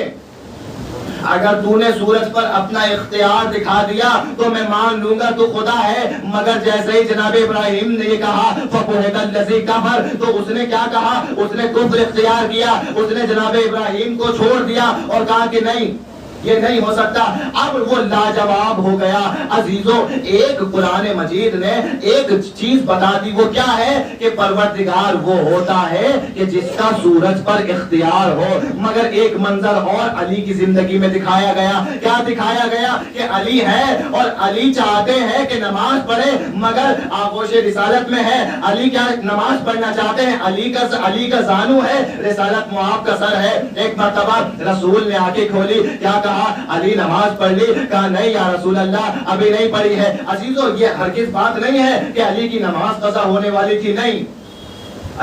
اگر تو نے سورج پر اپنا اختیار دکھا دیا تو میں مان لوں گا تو خدا ہے. مگر جیسے ہی جناب ابراہیم نے یہ کہا فَبُهِتَ الَّذِي كَفَرَ، تو اس نے کیا کہا؟ اس نے کفر اختیار کیا، اس نے جناب ابراہیم کو چھوڑ دیا اور کہا کہ نہیں، یہ نہیں ہو سکتا. اب وہ لاجواب ہو گیا. عزیزوں، ایک قرآن مجید نے ایک چیز بتا دی، وہ کیا ہے کہ پروردگار وہ ہوتا ہے کہ جس کا سورج پر اختیار ہو. مگر ایک منظر اور علی کی زندگی میں دکھایا گیا. کیا دکھایا گیا؟ کہ علی ہے اور علی چاہتے ہیں کہ نماز پڑھے مگر آغوش رسالت میں ہے. علی کیا نماز پڑھنا چاہتے ہیں؟ علی کا زانو ہے، رسالت معاف کا سر ہے. ایک مرتبہ رسول نے آنکھیں کھولی، کیا کہا؟ علی نماز پڑھ لی. کہا نہیں یا رسول اللہ، ابھی نہیں پڑھی ہے. عزیزو، یہ ہرگز بات نہیں ہے کہ علی کی نماز قضا ہونے والی تھی. نہیں،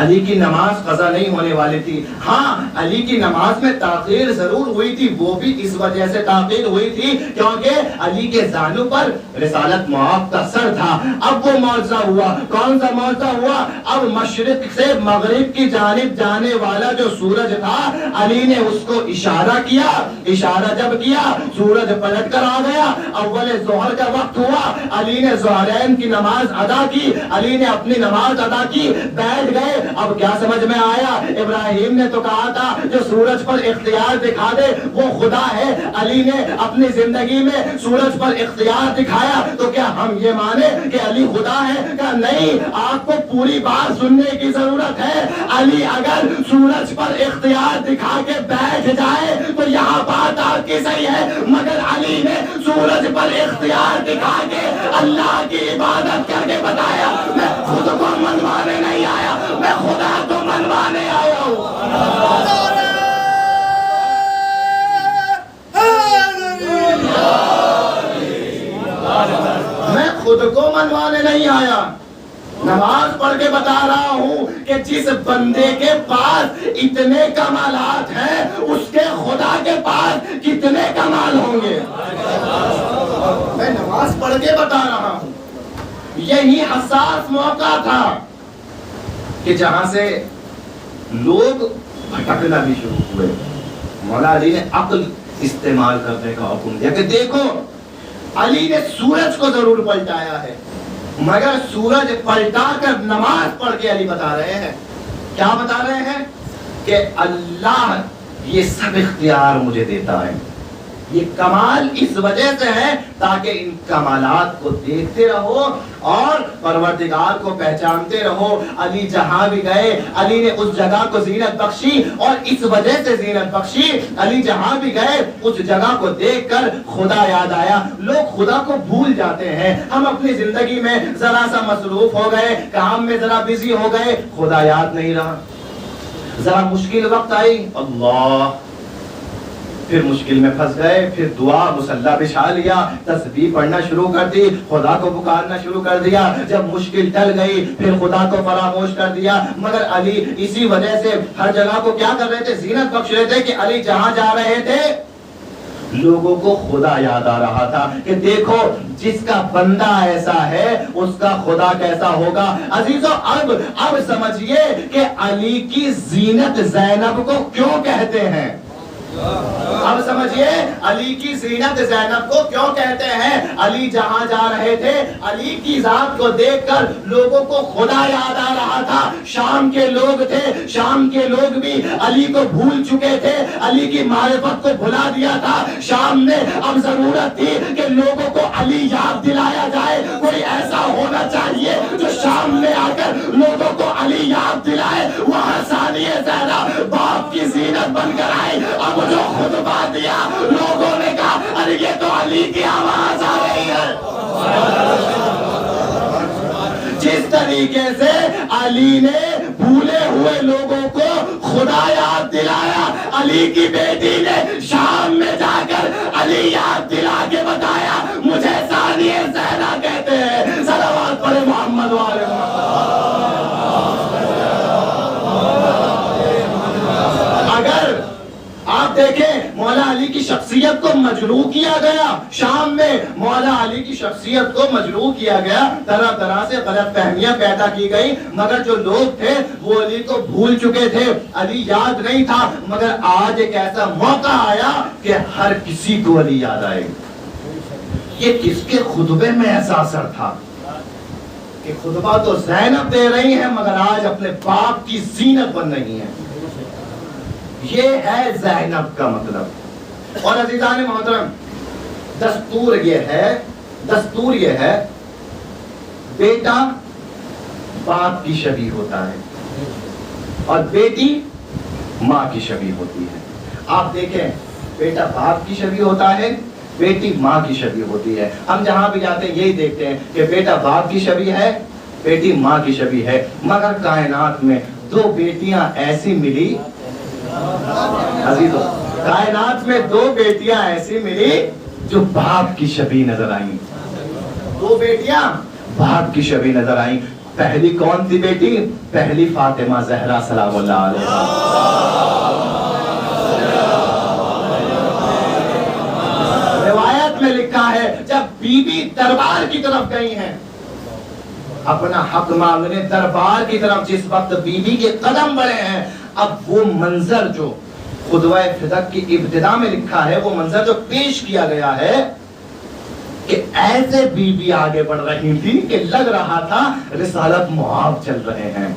علی کی نماز قضا نہیں ہونے والی تھی. ہاں، علی کی نماز میں تاخیر ضرور ہوئی تھی، وہ بھی اس وجہ سے تاخیر ہوئی تھی کیونکہ علی کے زانو پر رسالت معاف کا سر تھا. اب وہ معجزہ ہوا. کون سا معجزہ ہوا؟ اب مشرق سے مغرب کی جانب جانے والا جو سورج تھا، علی نے اس کو اشارہ کیا. اشارہ جب کیا، سورج پلٹ کر آ گیا. اول ظہر کا وقت ہوا، علی نے ظہرین کی نماز ادا کی، علی نے اپنی نماز ادا کی، بیٹھ گئے. اب کیا سمجھ میں آیا؟ ابراہیم نے تو کہا تھا جو سورج پر اختیار دکھا دے وہ خدا ہے. علی نے اپنی زندگی میں سورج پر اختیار دکھایا تو کیا ہم یہ مانے کہ علی خدا ہے؟ کہا نہیں، آپ کو پوری بات سننے کی ضرورت ہے. علی اگر سورج پر اختیار دکھا کے بیٹھ جائے تو یہاں بات آپ کی صحیح ہے، مگر علی نے سورج پر اختیار دکھا کے اللہ کی عبادت کر کے بتایا میں خود کو منوانے نہیں آیا، میں خدا کو منوانے آیا ہوں. میں خود کو منوانے نہیں آیا، نماز پڑھ کے بتا رہا ہوں کہ جس بندے کے پاس اتنے کمالات ہیں اس کے خدا کے پاس کتنے کمال ہوں گے. میں نماز پڑھ کے بتا رہا ہوں. یہی حساس موقع تھا کہ جہاں سے لوگ بھٹکنا بھی شروع ہوئے. مولا علی نے عقل استعمال کرنے کا حکم دیا کہ دیکھو، علی نے سورج کو ضرور پلٹایا ہے مگر سورج پلٹا کر نماز پڑھ کے علی بتا رہے ہیں. کیا بتا رہے ہیں؟ کہ اللہ یہ سب اختیار مجھے دیتا ہے. یہ کمال اس وجہ سے ہے تاکہ ان کمالات کو دیکھتے رہو اور پروردگار کو پہچانتے رہو. علی جہاں بھی گئے علی نے اس جگہ کو زینت بخشی اور اس وجہ سے زینت بخشی. علی جہاں بھی گئے اس جگہ کو دیکھ کر خدا یاد آیا. لوگ خدا کو بھول جاتے ہیں. ہم اپنی زندگی میں ذرا سا مصروف ہو گئے، کام میں ذرا بزی ہو گئے، خدا یاد نہیں رہا. ذرا مشکل وقت آئی، اللہ، پھر مشکل میں پھنس گئے، پھر دعا مصلی بچھا لیا، تسبیح پڑھنا شروع کر دی، خدا کو پکارنا شروع کر دیا. جب مشکل ٹل گئی پھر خدا کو فراموش کر دیا. مگر علی اسی وجہ سے ہر جگہ کو کیا کر رہے تھے؟ زینت بخش رہے تھے کہ علی جہاں جا رہے تھے لوگوں کو خدا یاد آ رہا تھا کہ دیکھو جس کا بندہ ایسا ہے اس کا خدا کیسا ہوگا. عزیزو، اب سمجھیے کہ علی کی زینت زینب کو کیوں کہتے ہیں. اب سمجھیے علی کی زینت زینب کو کیوں کہتے ہیں. علی جہاں جا رہے تھے علی کی ذات کو دیکھ کر لوگوں کو خدا یاد آ رہا تھا. شام کے لوگ تھے، شام کے لوگ بھی علی کو بھول چکے تھے، علی کی معرفت کو بھلا دیا تھا. شام میں اب ضرورت تھی کہ لوگوں کو علی یاد دلایا جائے. کوئی ایسا ہونا چاہیے جو شام میں آ کر لوگوں کو علی یاد دلائے. وہاں ثانیہ زہرا باپ کی زینت بن کر آئے. اب جو خطبہ دیا لوگوں نے کہا ارے یہ تو علی کی آواز آ رہی ہے. جس طریقے سے علی نے بھولے ہوئے لوگوں کو خدا یاد دلایا. علی کی بیٹی نے شام میں جا کر علی یاد دلا کے بتایا مجھے ثانیہ زہرا کہتے ہیں. صلوات پڑھے محمد والے محمد. اگر آپ دیکھیں مولا علی کی شخصیت کو مجروح کیا گیا، شام میں مولا علی کی شخصیت کو مجروح کیا گیا، طرح طرح سے غلط فہمیاں پیدا کی گئی، مگر جو لوگ تھے وہ علی کو بھول چکے تھے، علی یاد نہیں تھا. مگر آج ایک ایسا موقع آیا کہ ہر کسی کو علی یاد آئے. یہ کس کے خطبے میں ایسا اثر تھا کہ خطبہ تو زینب دے رہی ہیں مگر آج اپنے باپ کی زینت بن رہی ہیں. یہ ہے زینب کا مطلب. اور عزیزان محترم، دستور یہ ہے بیٹا باپ کی شبیہ ہوتا ہے اور بیٹی ماں کی شبیہ ہوتی ہے. آپ دیکھیں بیٹا باپ کی شبیہ ہوتا ہے، بیٹی ماں کی شبیہ ہوتی ہے. ہم جہاں بھی جاتے ہیں یہی دیکھتے ہیں کہ بیٹا باپ کی شبیہ ہے، بیٹی ماں کی شبیہ ہے. مگر کائنات میں دو بیٹیاں ایسی ملی عزیزو، کائنات میں دو بیٹیاں ایسی ملی جو باپ کی شبیہ نظر آئیں. دو بیٹیاں باپ کی شبیہ نظر آئیں. پہلی کون تھی بیٹی؟ پہلی فاطمہ زہرا سلام اللہ علیہ. روایت میں لکھا ہے جب بی بی دربار کی طرف گئی ہیں اپنا حق مانگنے، دربار کی طرف جس وقت بی بی کے قدم بڑھے ہیں، اب وہ منظر جو خطبہ فدق کی ابتدا میں لکھا ہے، وہ منظر جو پیش کیا گیا ہے کہ ایسے بی بی آگے بڑھ رہی تھی کہ لگ رہا تھا رسالت معاب چل رہے ہیں.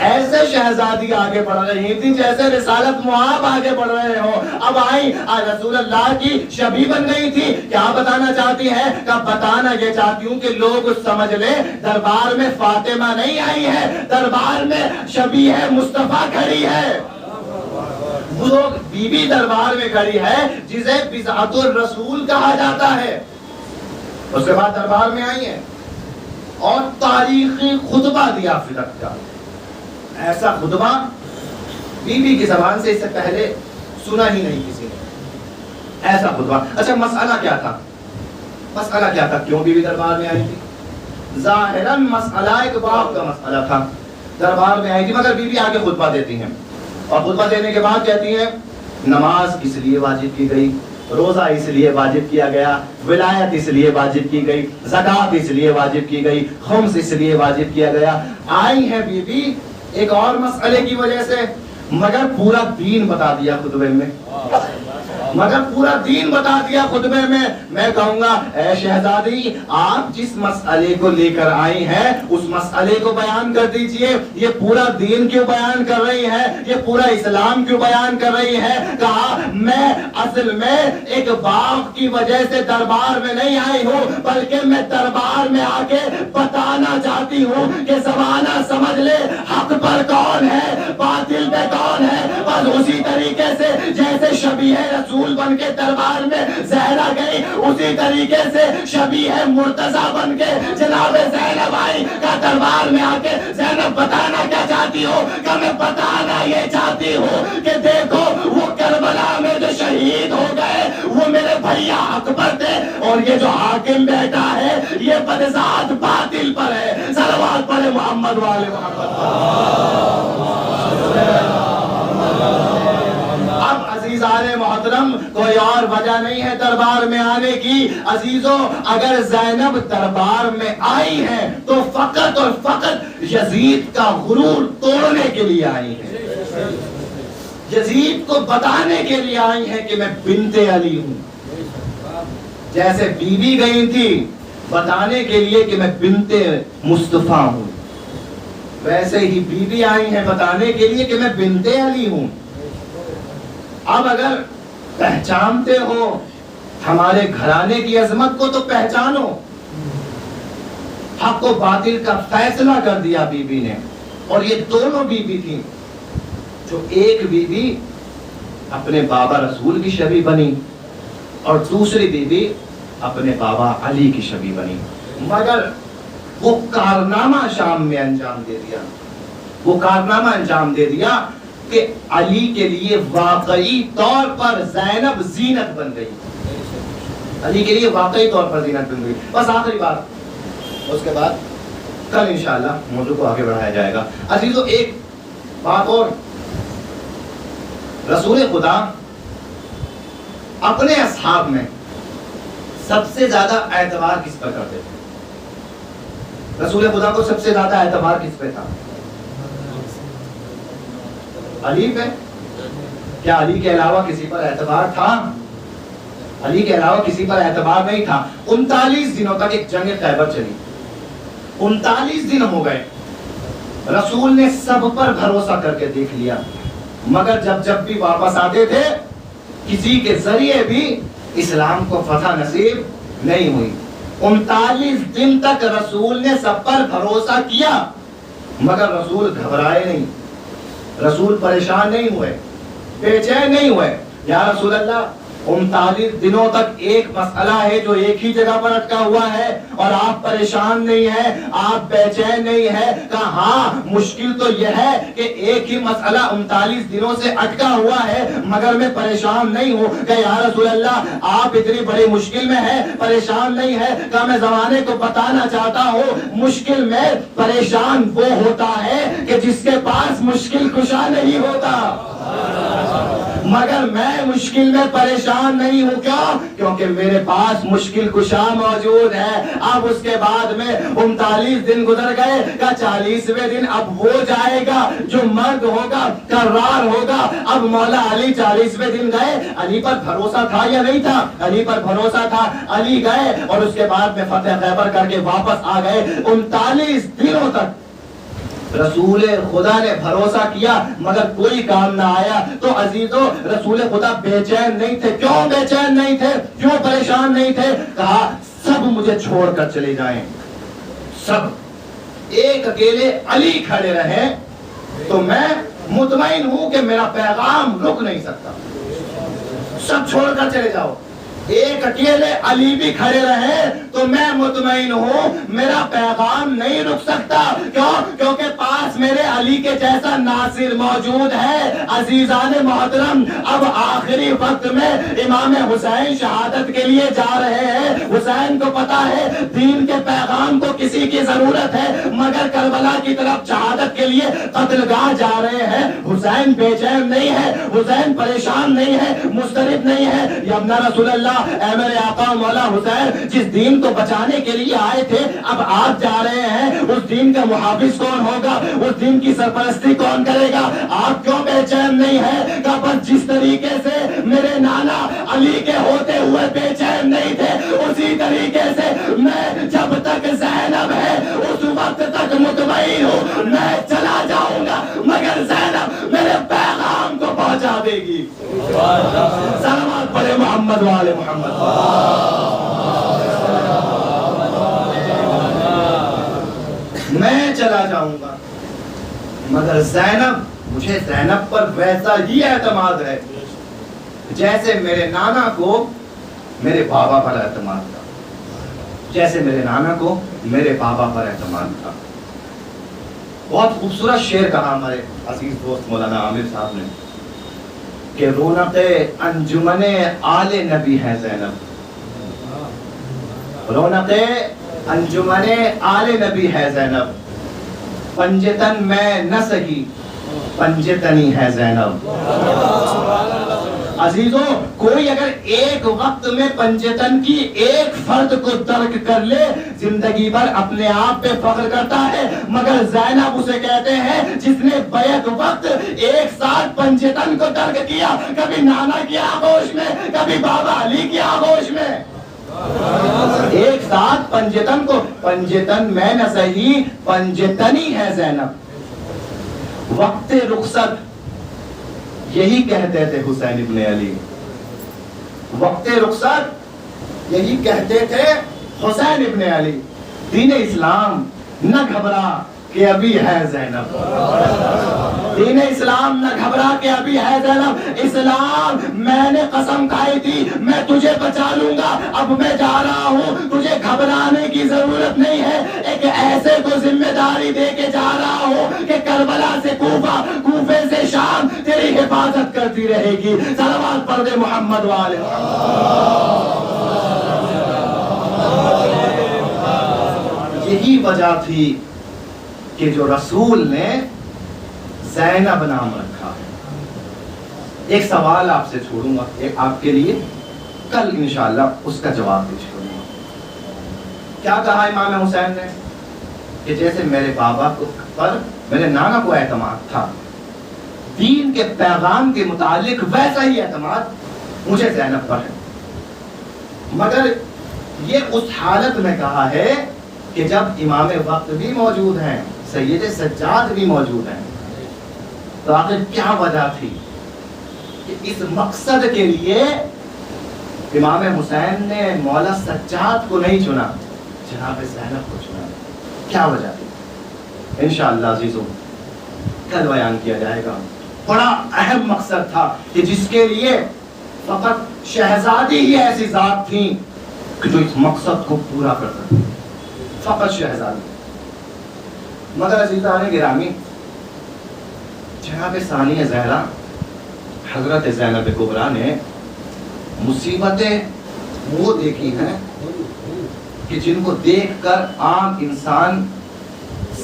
ایسے شہزادی آگے بڑھ رہی تھی جیسے رسالت معاب آگے بڑھ رہے ہو. اب آئی رسول اللہ کی شبیہ بن گئی تھی. کیا بتانا چاہتی ہے؟ کہ بتانا یہ چاہتی ہوں کہ لوگ سمجھ لیں دربار میں فاطمہ نہیں آئی ہے، دربار میں شبیہ مصطفیٰ کھڑی ہے. وہ لوگ بی بی دربار میں کھڑی ہے جسے بضعت الرسول کہا جاتا ہے. اس کے بعد دربار میں آئی ہیں اور تاریخی خطبہ دیا فدق کا. ایسا خطبہ بی بی کی زبان سے اس سے پہلے سنا ہی نہیں کسی نے. ایسا خطبہ. اچھا مسئلہ کیا تھا؟ مسئلہ کیا تھا؟ کیوں بی بی دربار میں آئی تھی؟ ظاہراً مسئلہ ایک باپ کا مسئلہ تھا. دربار میں آئی تھی مگر بی بی آگے خطبہ دیتی ہیں اور خطبہ دینے کے بعد کہتی ہیں نماز اس لیے واجب کی گئی، روزہ اس لیے واجب کیا گیا، ولایت اس لیے واجب کی گئی، زکوٰۃ اس لیے واجب کی گئی، خمس اس لیے واجب کیا گیا. آئی ہیں بی بی ایک اور مسئلے کی وجہ سے، مگر پورا دین بتا دیا خطبے میں. مگر پورا دین بتا دیا خطبے میں. میں کہوں گا اے شہزادی، آپ جس مسئلے کو لے کر آئی ہیں اس مسئلے کو بیان کر دیجئے. یہ پورا دین کیوں بیان کر رہی ہے؟ یہ پورا اسلام کیوں بیان کر رہی ہے؟ کہا میں اصل میں ایک باپ کی وجہ سے دربار میں نہیں آئی ہوں، بلکہ میں دربار میں آ کے بتانا چاہتی ہوں کہ زمانہ سمجھ لے حق پر کون ہے، باطل پہ کون ہے. بس اسی طریقے سے جیسے شبیہ رسول بن کے دربار میں زہرا گئی، اسی طریقے سے شبیہ مرتضیٰ بن کے جناب زینب آئی. کا دربار میں آ کے زینب بتانا کیا چاہتی ہو؟ کہ میں بتانا یہ چاہتی ہوں کہ دیکھو وہ کربلا میں جو شہید ہو گئے وہ میرے بھیا اکبر تھے، اور یہ جو حاکم بیٹا ہے یہ بدذات باطل پر ہے. صلوات پڑھے محمد والے محمد. اب عزیزان محترم کوئی اور وجہ نہیں ہے دربار میں آنے کی. عزیزوں اگر زینب دربار میں آئی ہیں تو فقط اور فقط یزید کا غرور توڑنے کے لیے آئی ہیں. یزید کو بتانے کے لیے آئی ہیں کہ میں بنت علی ہوں. جیسے بی بی گئی تھی بتانے کے لیے کہ میں بنت مصطفیٰ ہوں، ویسے ہی بی بی آئی ہیں بتانے کے لیے کہ میں بنت علی ہوں. اب اگر پہچانتے ہو ہمارے گھرانے کی عظمت کو تو پہچانو. حق و باطل کا فیصلہ کر دیا بی بی نے. اور یہ دونوں بی بی تھیں. جو ایک بی بی اپنے بابا رسول کی شبیہ بنی اور دوسری بی بی اپنے بابا علی کی شبیہ بنی، مگر وہ کارنامہ شام میں انجام دے دیا. وہ کارنامہ انجام دے دیا کہ علی کے لیے واقعی طور پر زینب زینت بن گئی. علی کے لیے واقعی طور پر زینت بن گئی. بس آخری بات, اس کے بعد کل انشاءاللہ موضوع کو آگے بڑھایا جائے گا. عزیزو ایک بات اور, رسول خدا اپنے اصحاب میں سب سے زیادہ اعتبار کس پر کرتے تھے؟ رسول خدا کو سب سے زیادہ اعتبار کس پہ تھا؟ علی پہ. کیا علی کے علاوہ کسی پر اعتبار تھا؟ علی کے علاوہ کسی پر اعتبار نہیں تھا. 39 دنوں تک ایک جنگ خیبر چلی. 39 دن ہو گئے, رسول نے سب پر بھروسہ کر کے دیکھ لیا, مگر جب بھی واپس آتے تھے کسی کے ذریعے بھی اسلام کو فتح نصیب نہیں ہوئی. 39 دن تک رسول نے سب پر بھروسہ کیا, مگر رسول گھبرائے نہیں, رسول پریشان نہیں ہوئے, بے چین نہیں ہوئے. یا رسول اللہ 39 دنوں تک ایک مسئلہ ہے جو ایک ہی جگہ پر اٹکا ہوا ہے اور آپ پریشان نہیں ہیں, آپ بے چین نہیں ہیں. کہا ہاں مشکل تو یہ ہے کہ ایک ہی مسئلہ 39 دنوں سے اٹکا ہوا ہے مگر میں پریشان نہیں ہوں. کہ یا رسول اللہ آپ اتنی بڑی مشکل میں ہیں, پریشان نہیں ہے. کہ میں زمانے کو بتانا چاہتا ہوں مشکل میں پریشان وہ ہوتا ہے کہ جس کے پاس مشکل کشا نہیں ہوتا, مگر میں مشکل میں پریشان نہیں ہوں. کیوں؟ کیونکہ میرے پاس مشکل کشا موجود ہے. اب اس کے بعد میں 39 دن گزر گئے, کا 40ویں دن اب ہو جائے گا جو مرد ہوگا کرار ہوگا. اب مولا علی 40ویں دن گئے. علی پر بھروسہ تھا یا نہیں تھا؟ علی پر بھروسہ تھا. علی گئے اور اس کے بعد میں فتح خیبر کر کے واپس آ گئے. 39 دنوں تک رسول خدا نے بھروسہ کیا مگر کوئی کام نہ آیا. تو عزیزو رسول خدا بے چین نہیں تھے. کیوں بے چین نہیں تھے؟ کیوں پریشان نہیں تھے؟ کہا سب مجھے چھوڑ کر چلے جائیں, سب ایک اکیلے علی کھڑے رہے تو میں مطمئن ہوں کہ میرا پیغام رک نہیں سکتا. سب چھوڑ کر چلے جاؤ, ایک اکیلے علی بھی کھڑے رہے تو میں مطمئن ہوں میرا پیغام نہیں رک سکتا. کیوں؟ کیونکہ پاس میرے علی کے جیسا ناصر موجود ہے. عزیزان محترم, اب آخری وقت میں امام حسین شہادت کے لیے جا رہے ہیں. حسین کو پتا ہے دین کے پیغام کو کسی کی ضرورت ہے, مگر کربلا کی طرف شہادت کے لیے قتل گاہ جا رہے ہیں. حسین بے چین نہیں ہے, حسین پریشان نہیں ہے, مضطرب نہیں ہے. یا ابن رسول اللہ, اے میرے آقا مولا حسین, جس دین کو بچانے کے لیے آئے تھے اب آپ جا رہے ہیں, اس دین کا محافظ کون ہوگا, اس دین کی سرپرستی کون کرے گا؟ آپ کیوں بے چین نہیں ہے؟ کہ بس جس طریقے سے میرے نانا علی کے ہوتے ہوئے بے چین نہیں تھے, اسی طریقے سے میں جب تک زینب ہے اس وقت تک مطمئن ہوں میں چلا جاؤں گا مگر زینب میرے پیغام کو پہنچا دے گی. سلامات پڑھے محمد والے محمد. میں چلا جاؤں گا مگر زینب, مجھے زینب پر ویسا ہی اعتماد ہے جیسے میرے نانا کو میرے بابا پر اعتماد تھا, جیسے میرے نانا کو میرے بابا پر اعتماد تھا. بہت خوبصورت شعر کہا ہمارے عزیز دوست مولانا عامر صاحب نے کہ رونق انجمن آل نبی ہے زینب, رونق انجمن آل نبی ہے زینب, پنجتن میں نہ سہی پنجتنی ہے زینب. عزیزوں, کوئی اگر ایک وقت میں پنجتن کی ایک فرد کو ترک کر لے زندگی بھر اپنے آپ پہ فخر کرتا ہے, مگر زینب اسے کہتے ہیں جس نے بیک وقت ایک ساتھ پنجتن کو ترک کیا, کبھی نانا کی آغوش میں, کبھی بابا علی کی آغوش میں, ایک ساتھ پنجتن کو. پنجتن میں نہ سہی پنجتنی ہے زینب. وقت رخصت یہی کہتے تھے حسین ابن علی, وقت رخصت یہی کہتے تھے حسین ابن علی. دین اسلام نہ گھبرا کہ ابھی ہے زینب، دین اسلام نہ گھبرا کہ ابھی ہے زینب، اسلام میں نے قسم کھائی تھی میں تجھے بچا لوں گا، اب میں جا رہا ہوں، تجھے گھبرانے کی ضرورت نہیں ہے، ایک ایسے کو ذمہ داری دے کے جا رہا ہوں کہ کربلا سے کوفہ، کوفے سے شام تیری حفاظت کرتی رہے گی۔ صلوات پڑھ دے محمد والے۔ یہی وجہ تھی کہ جو رسول نے زینب نام رکھا ہے۔ ایک سوال آپ سے چھوڑوں گا، ایک آپ کے لیے، کل انشاءاللہ اس کا جواب بھی چھوڑوں گا۔ کیا کہا امام حسین نے کہ جیسے میرے بابا پر میرے نانا کو اعتماد تھا دین کے پیغام کے متعلق، ویسا ہی اعتماد مجھے زینب پر ہے، مگر یہ اس حالت میں کہا ہے کہ جب امام وقت بھی موجود ہیں، سید سجاد بھی موجود ہیں، تو آخر کیا وجہ تھی کہ اس مقصد کے لیے امام حسین نے مولا سجاد کو نہیں چنا، جناب زینب کو چنا؟ کیا وجہ تھی؟ انشاءاللہ عزیزوں کل بیان کیا جائے گا۔ بڑا اہم مقصد تھا کہ جس کے لیے فقط شہزادی ہی ایسی ذات تھیں کہ جو اس مقصد کو پورا کر سکتے، فقط شہزادی۔ مگر عزیزان گرامی، جناب ثانیہ زہرا حضرت زینب کبریٰ نے مصیبتیں وہ دیکھی ہیں کہ جن کو دیکھ کر عام انسان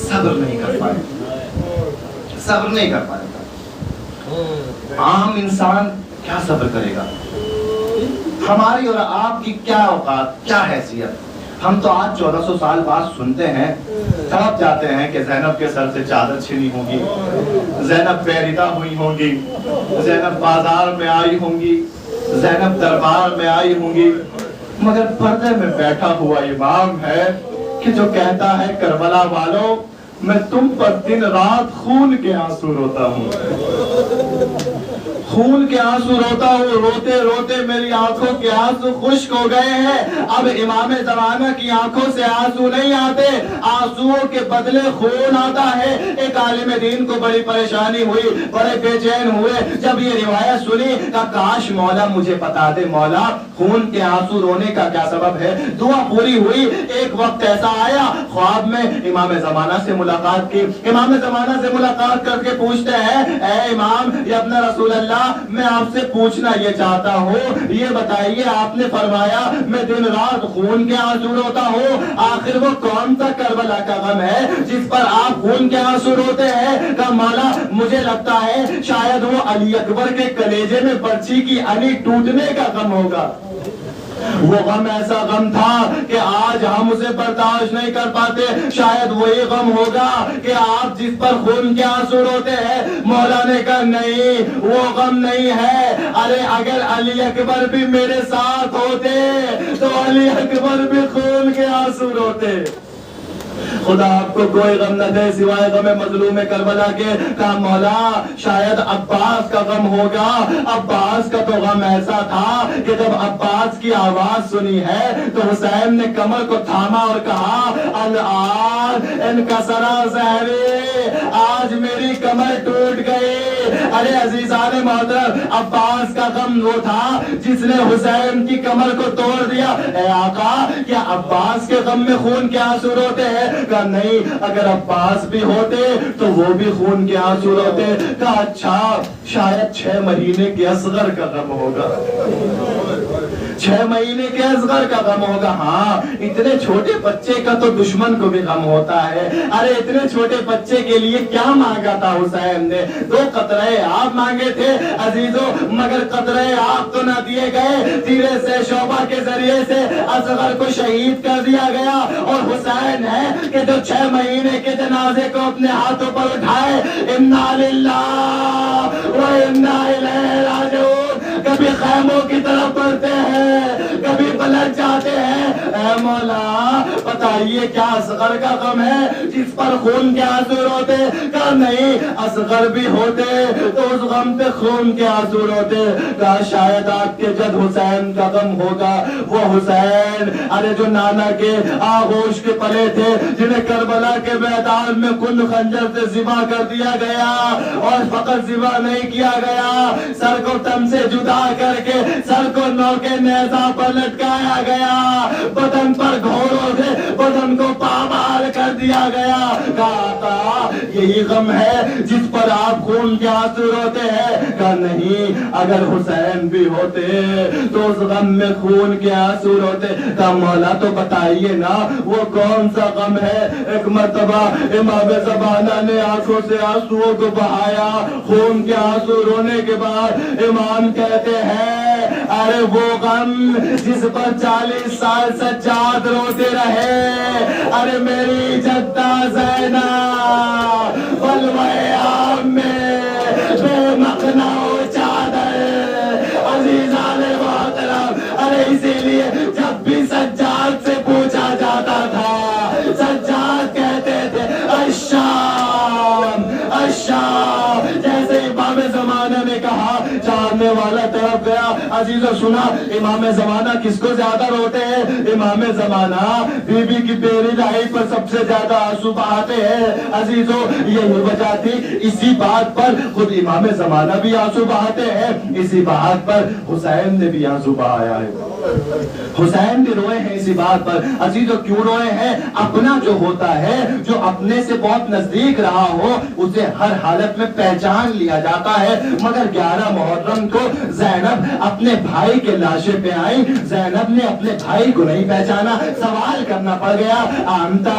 صبر نہیں کر پائے، صبر نہیں کر پائے گا۔ عام انسان کیا صبر کرے گا؟ ہماری اور آپ کی کیا اوقات، کیا حیثیت؟ ہم تو آج 1400 سال بعد سنتے ہیں، تڑپ جاتے ہیں کہ زینب کے سر سے چادر چھنی ہوگی، زینب پیریدہ ہوئی ہوں گی، زینب بازار میں آئی ہوں گی، زینب دربار میں آئی ہوں گی، مگر پردے میں بیٹھا ہوا امام ہے کہ جو کہتا ہے کربلا والوں میں تم پر دن رات خون کے آنسو روتا ہوں، خون کے آنسو روتا ہوں، روتے روتے میری آنکھوں کے آنسو خشک ہو گئے ہیں، اب امام زمانہ کی آنکھوں سے آنسو نہیں آتے، آنسوؤں کے بدلے خون آتا ہے۔ ایک عالم دین کو بڑی پریشانی ہوئی، بڑے بے چین ہوئے، جب یہ روایت سنی کہ کاش مولا مجھے بتا دے، مولا خون کے آنسو رونے کا کیا سبب ہے؟ دعا پوری ہوئی، ایک وقت ایسا آیا خواب میں امام زمانہ سے ملاقات کی، امام زمانہ سے ملاقات کر کے پوچھتے ہیں اے امام یا ابن رسول اللہ، میں آپ سے پوچھنا یہ چاہتا ہوں، یہ بتائیے آپ نے فرمایا میں دن رات خون کے آنسو روتا ہوں، آخر وہ کون سا کربلا کا غم ہے جس پر آپ خون کے آنسو روتے ہیں؟ کہ مولا مجھے لگتا ہے شاید وہ علی اکبر کے کلیجے میں برچھی کی علی ٹوٹنے کا غم ہوگا، وہ غم ایسا غم تھا کہ آج ہم اسے برداشت نہیں کر پاتے، شاید وہی غم ہوگا کہ آپ جس پر خون کے آنسو روتے ہیں۔ مولا نے کہا نہیں وہ غم نہیں ہے، ارے اگر علی اکبر بھی میرے ساتھ ہوتے تو علی اکبر بھی خون کے آنسو روتے، خدا آپ کو کوئی غم نہ دے سوائے غم مظلوم کربلا کے۔ کہا مولا شاید عباس کا غم ہوگا، عباس کا تو غم ایسا تھا کہ جب عباس کی آواز سنی ہے تو حسین نے کمر کو تھاما اور کہا الآن انکسر ظہری، آج میری کمر ٹوٹ گئی۔ ارے عزیزان محترم، عباس کا غم وہ تھا جس نے حسین کی کمر کو توڑ دیا۔ اے آقا کیا عباس کے غم میں خون کے آنسو روتے ہیں؟ کہا نہیں، اگر عباس بھی ہوتے تو وہ بھی خون کے آنسو روتے۔ کہا اچھا شاید 6 مہینے کے اصغر کا غم ہوگا، 6 مہینے کے اصغر کا غم ہوگا۔ ہاں اتنے چھوٹے بچے کا تو دشمن کو بھی غم ہوتا ہے۔ ارے اتنے چھوٹے بچے کے لیے کیا مانگا تھا حسین نے؟ 2 قطرے آب مانگے تھے عزیزوں، مگر قطرے آب تو نہ دیے گئے، تیرے سے شعبہ کے ذریعے سے اصغر کو شہید کر دیا گیا، اور حسین ہے کہ جو 6 مہینے کے جنازے کو اپنے ہاتھوں پر اٹھائے۔ انا للہ و انا الیہ راجعون، کبھی خیموں کی طرف بڑھتے ہیں، کبھی پلٹ جاتے ہیں۔ اے اے مولا بتائیے کیا اصغر کا غم ہے جس پر خون کے آنسو روتے؟ کہا نہیں، اصغر بھی ہوتے تو اس غم پہ خون کے آنسو روتے۔ کہا شاید آپ کے جد حسین کا غم ہوگا، وہ حسین ارے جو نانا کے آغوش کے پلے تھے، جنہیں کربلا کے میدان میں کن خنجر سے ذبح کر دیا گیا، اور فقط ذبح نہیں کیا گیا، سر کو تن سے جدا کر کے سر کو نوکے نیزہ پر لٹکایا گیا، بدن پر گھوڑوں سے بدن کو پامال کر دیا گیا۔ کہا یہی غم ہے جس پر آپ خون کے آنسو روتے ہیں؟ کہا نہیں، اگر حسین بھی ہوتے تو اس غم میں خون کے آنسو روتے۔ کہا مولا تو بتائیے نا وہ کون سا غم ہے؟ ایک مرتبہ امام زمانہ نے آنکھوں سے آنسوؤں کو بہایا، خون کے آنسو رونے کے بعد امام کہتے ہیں ارے وہ غم جس پر 40 سال سجاد روتے رہے، ارے میری جدہ زینب بلوائے عام میں بے مقنع چادر، عزیزان محترم، ارے اسی لیے جب بھی سجاد سے پوچھا جاتا تھا، سجاد کہتے تھے الشام الشام، جیسے امام زمانہ نے کہا چاہنے والا طرف گیا۔ عزیزو سنا امام زمانہ کس کو زیادہ روتے ہیں؟ امام زمانہ بی بی کی بیری لائی پر سب سے زیادہ آنسو بہاتے ہیں۔ عزیزو یہی وجہ تھی، اسی بات پر خود امام زمانہ بھی آنسو بہاتے ہیں، اسی بات پر حسین نے بھی آنسو بہایا ہے، حسین بھی روئے ہیں اسی بات پر۔ عزیزو کیوں روئے ہیں؟ اپنا جو ہوتا ہے، جو اپنے سے بہت نزدیک رہا ہو، اسے ہر حالت میں پہچان لیا جاتا ہے، مگر 11 محرم کو زینب اپنے بھائی کے لاشے پہ آئی، زینب نے اپنے بھائی کو نہیں پہچانا، سوال کرنا پڑ گیا آمتا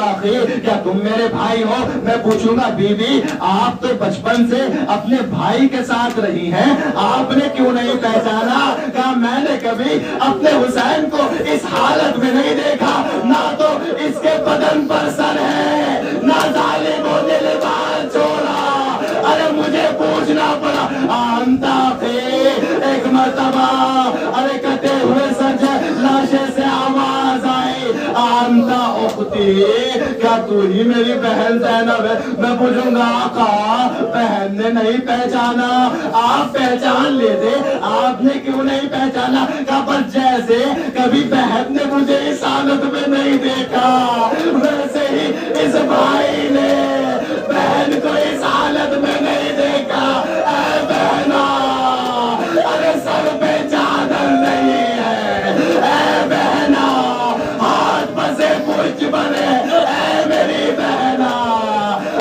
اخی کیا تم میرے بھائی ہو؟ میں پوچھوں گا بی بی آپ تو بچپن سے اپنے بھائی کے ساتھ رہی ہیں، آپ نے کیوں نہیں پہچانا؟ کہا میں نے کبھی اپنے حسین کو اس حالت میں نہیں دیکھا، نہ تو اس کے بدن پر سر ہے، نہ ظالموں نے لباس چھوڑا، ارے مجھے پوچھنا پڑا آمتا تھے۔ ایک مرتبہ ارے کٹے ہوئے سر لاشے سے آواز آئی آمتا اختی کیا تو ہی میری بہن زینب ہے؟ میں پوچھوں گا آقا بہن نے نہیں پہچانا، آپ پہچان لیتے، آپ نے کیوں نہیں پہچانا؟ کہا پر جیسے کبھی بہن نے مجھے اس حالت میں نہیں دیکھا، ویسے ہی اس بھائی نے بہن کو اس حالت میں نہیں دیکھا۔ اے بہنا ارے سر پہ چادر نہیں ہے، اے بہنا ہاتھ پسے پوچھ بنے، اے میری بہنا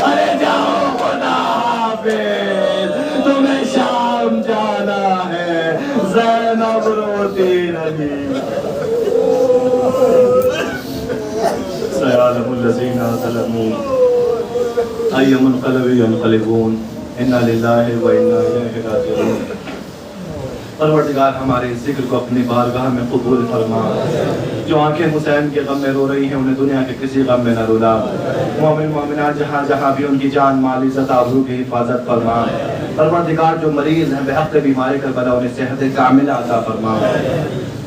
ارے جاؤ خدا حافظ، تمہیں شام جانا ہے، زینب روتی رہی۔ سيعلم الذين ظلموا أي منقلب ينقلبون إنا لله وإنا إليه راجعون۔ پروردگار ہمارے ذکر کو اپنی بارگاہ میں قبول فرما، جو آنکھیں حسین کے غم میں رو رہی ہیں انہیں دنیا کے کسی غم میں نہ رلا، مومن مومنات جہاں جہاں بھی ان کی جان مال عزت آبرو کی حفاظت فرما۔ پروردگار جو مریض ہیں بحق بیماری کربلا انہیں صحت کاملہ عطا فرما،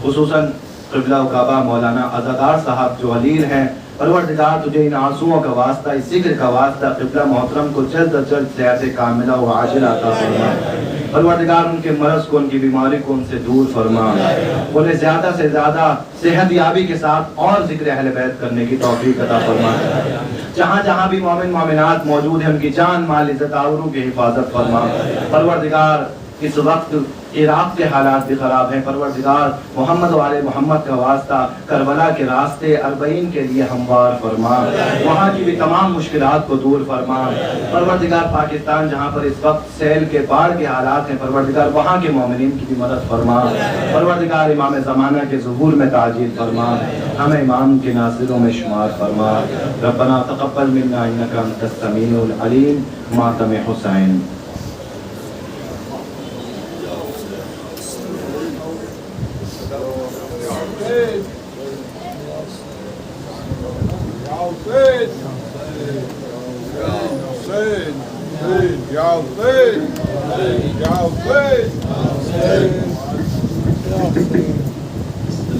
خصوصاً قبلہ و کعبہ مولانا عزادار صاحب جو علیر ہیں، پروردگار تجھے ان آنسوؤں کا واسطہ، اس ذکر کا واسطہ قبلہ محترم کو جلد از جلد صحت کاملہ و عاجلہ عطا فرما۔ پروردگار ان کے مرض کو، ان کی بیماری کو ان سے دور فرما، انہیں زیادہ سے زیادہ صحت یابی کے ساتھ اور ذکر اہل بیت کرنے کی توفیق عطا فرما۔ جہاں جہاں بھی مومن مومنات موجود ہیں ان کی جان مال عزت آبرو کی حفاظت فرما۔ پروردگار اس وقت عراق کے حالات بھی خراب ہیں، پروردگار محمد و آل محمد کا واسطہ کربلا کے راستے 40 کے لیے ہموار فرما، وہاں کی بھی تمام مشکلات کو دور فرما۔ پروردگار پاکستان جہاں پر اس وقت سیل کے باڑھ کے حالات ہیں، پروردگار وہاں کے مومنین کی بھی مدد فرما۔ پروردگار امام زمانہ کے ظہور میں تعجیل فرما، ہمیں امام کے ناصروں میں شمار فرما۔ ربنا تقبل منا انک انت السمیع العلیم۔ ماتم حسین۔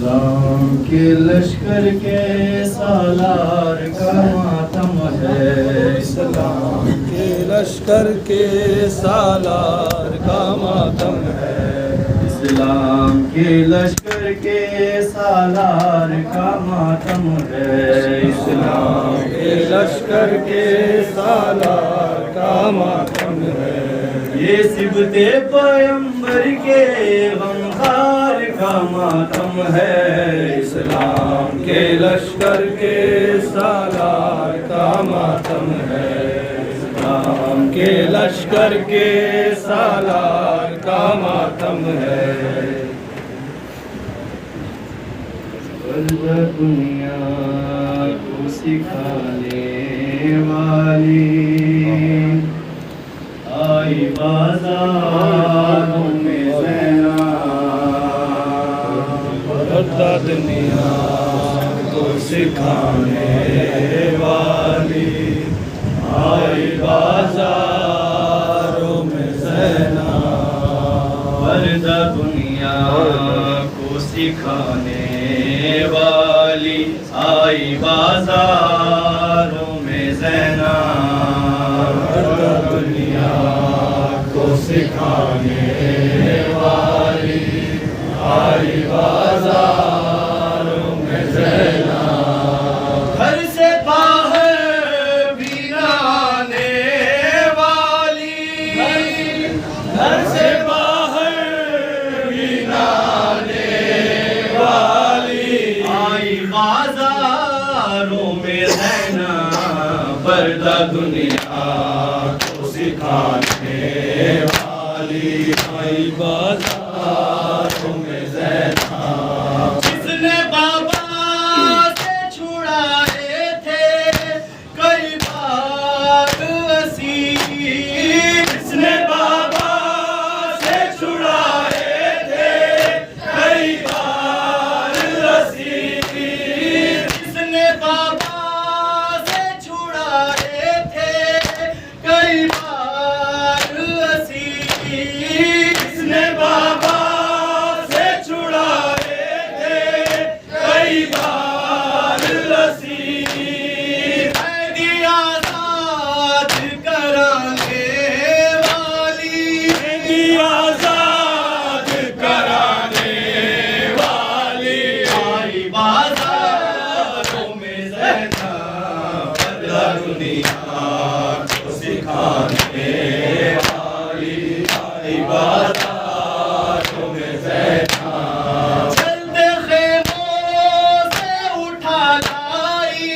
اسلام کے لشکر کے سالار کا ماتم ہے، اسلام کے لشکر کے سالار کا ماتم ہے، اسلام کے لشکر کے سالار کا ماتم ہے، اسلام کے لشکر کے سالار کا ماتم ہے، یہ صبت پیغمبر کے غمخوار کا ماتم ہے، اسلام کے لشکر کے سالار کا ماتم ہے، اسلام کے لشکر کے سالار کا ماتم ہے، دنیا کو سکھانے والی آئی بازاروں میں زینب، دنیا کو سکھانے والی آئی بازاروں میں زینب، وردہ دنیا کو سکھانے والی آئی بازاروں میں زینب، دنیا کو سکھانے والی آئی بازاروں میں زینب، گھر سے باہر بھی نہ آنے والی، گھر سے باہر بھی نہ آنے والی آئی بازاروں میں زینب، پردہ دنیا کو سکھانے والی آئی بازاروں میں زینب، جس نے بابا سے چھڑائے تھے کئی بار اسیر، جس نے بابا سے چھڑائے تھے کئی بار اسیر، جس نے بابا سے چھڑائے تھے کئی بار اسیر، جس نے بابا سے چھڑائے تھے کئی بار اسیر، قیدی آزاد کرانے والی، قیدی آزاد کرانے والی آئی بازاروں میں زینب، پردہ دنیا کو سکھانے والی آئی بازاروں میں زینب، چلتے خیموں سے اٹھا لائی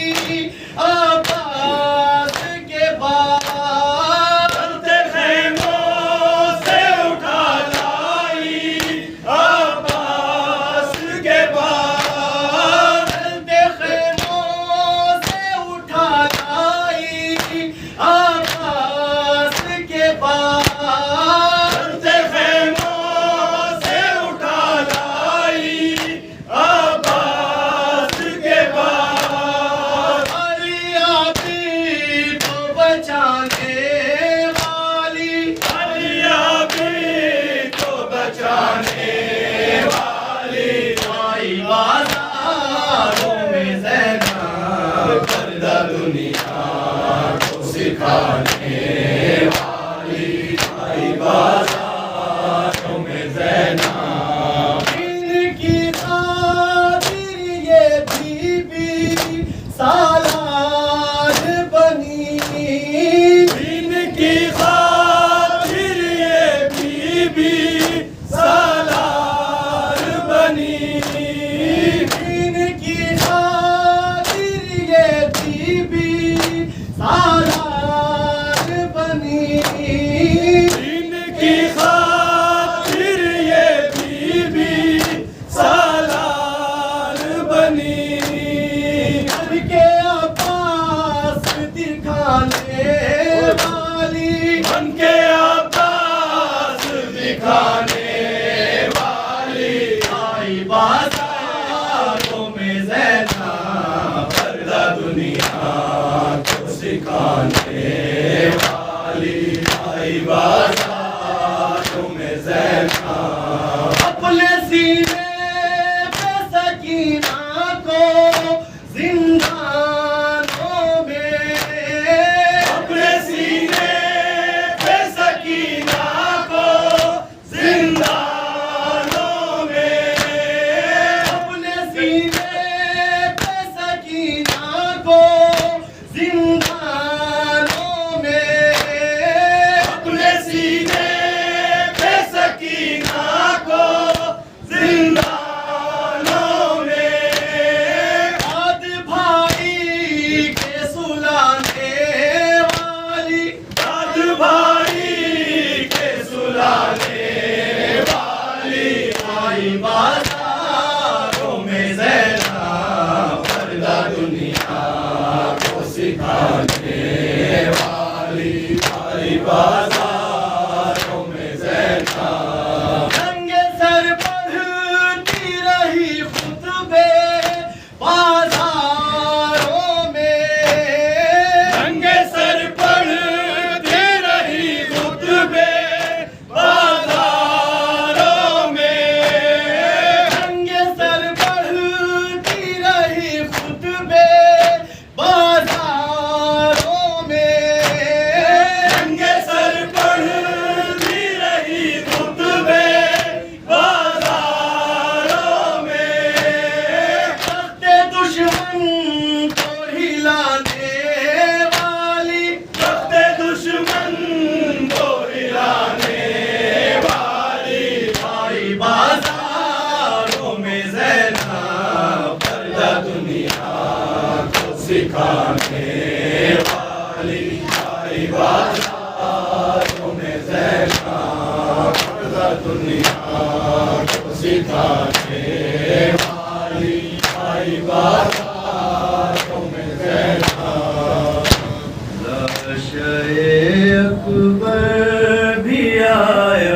عباس کے بعد، چلتے خیموں سے اٹھا لائی عباس کے بعد، چلتے خیموں سے اٹھا لائی عباس کے بعد، چلتے خیموں سے اٹھا لائی عباس کے بعد، علی آبی کو بچانے والی، علی آبی کو بچانے والی آئی بازاروں میں زینب، پردہ دنیا کو سکھانے والی آئی بازاروں میں زینب، ان کی خاطر یہ بی بی سالار بنی، ان کی خاطر یہ بی بی سالار بنی، ان کی خاطر یہ بی بی سالار بنی، ان کی خاطر یہ بی بی سالار بنی، گھر کے عباس دکھانے والی، ان کے عباس دکھانے والی آئی بازاروں میں زینب، پردہ دنیا کو سکھانے والی آئی بازاروں میں زینب، اپنے سینے پہ سکینہ زندانوں میں اپنے سینے پہ سکینہ کو زندانوں میں داد بھائی کے سلانے والی داد بھائی کے سلانے والی آئی بازاروں میں زینب پردہ دنیا کو سکھانے والی آئی بازاروں میں زینب ننگے سر پڑھتی رہی خطبے بازاروں میں ننگے سر پڑھتی رہی خطبے بازاروں میں ننگے سر پڑھتی رہی خطبے بازاروں میں ننگے سر پڑھتی رہی خطبے بازاروں میں تخت دشمن کو ہلانے والی تخت دشمن کو ہلانے والی آئی بازاروں میں زینب پردہ دنیا کو سکھانے والی آئی بازاروں میں زینب پردہ دنیا کو سکھانے والی آئی بازاروں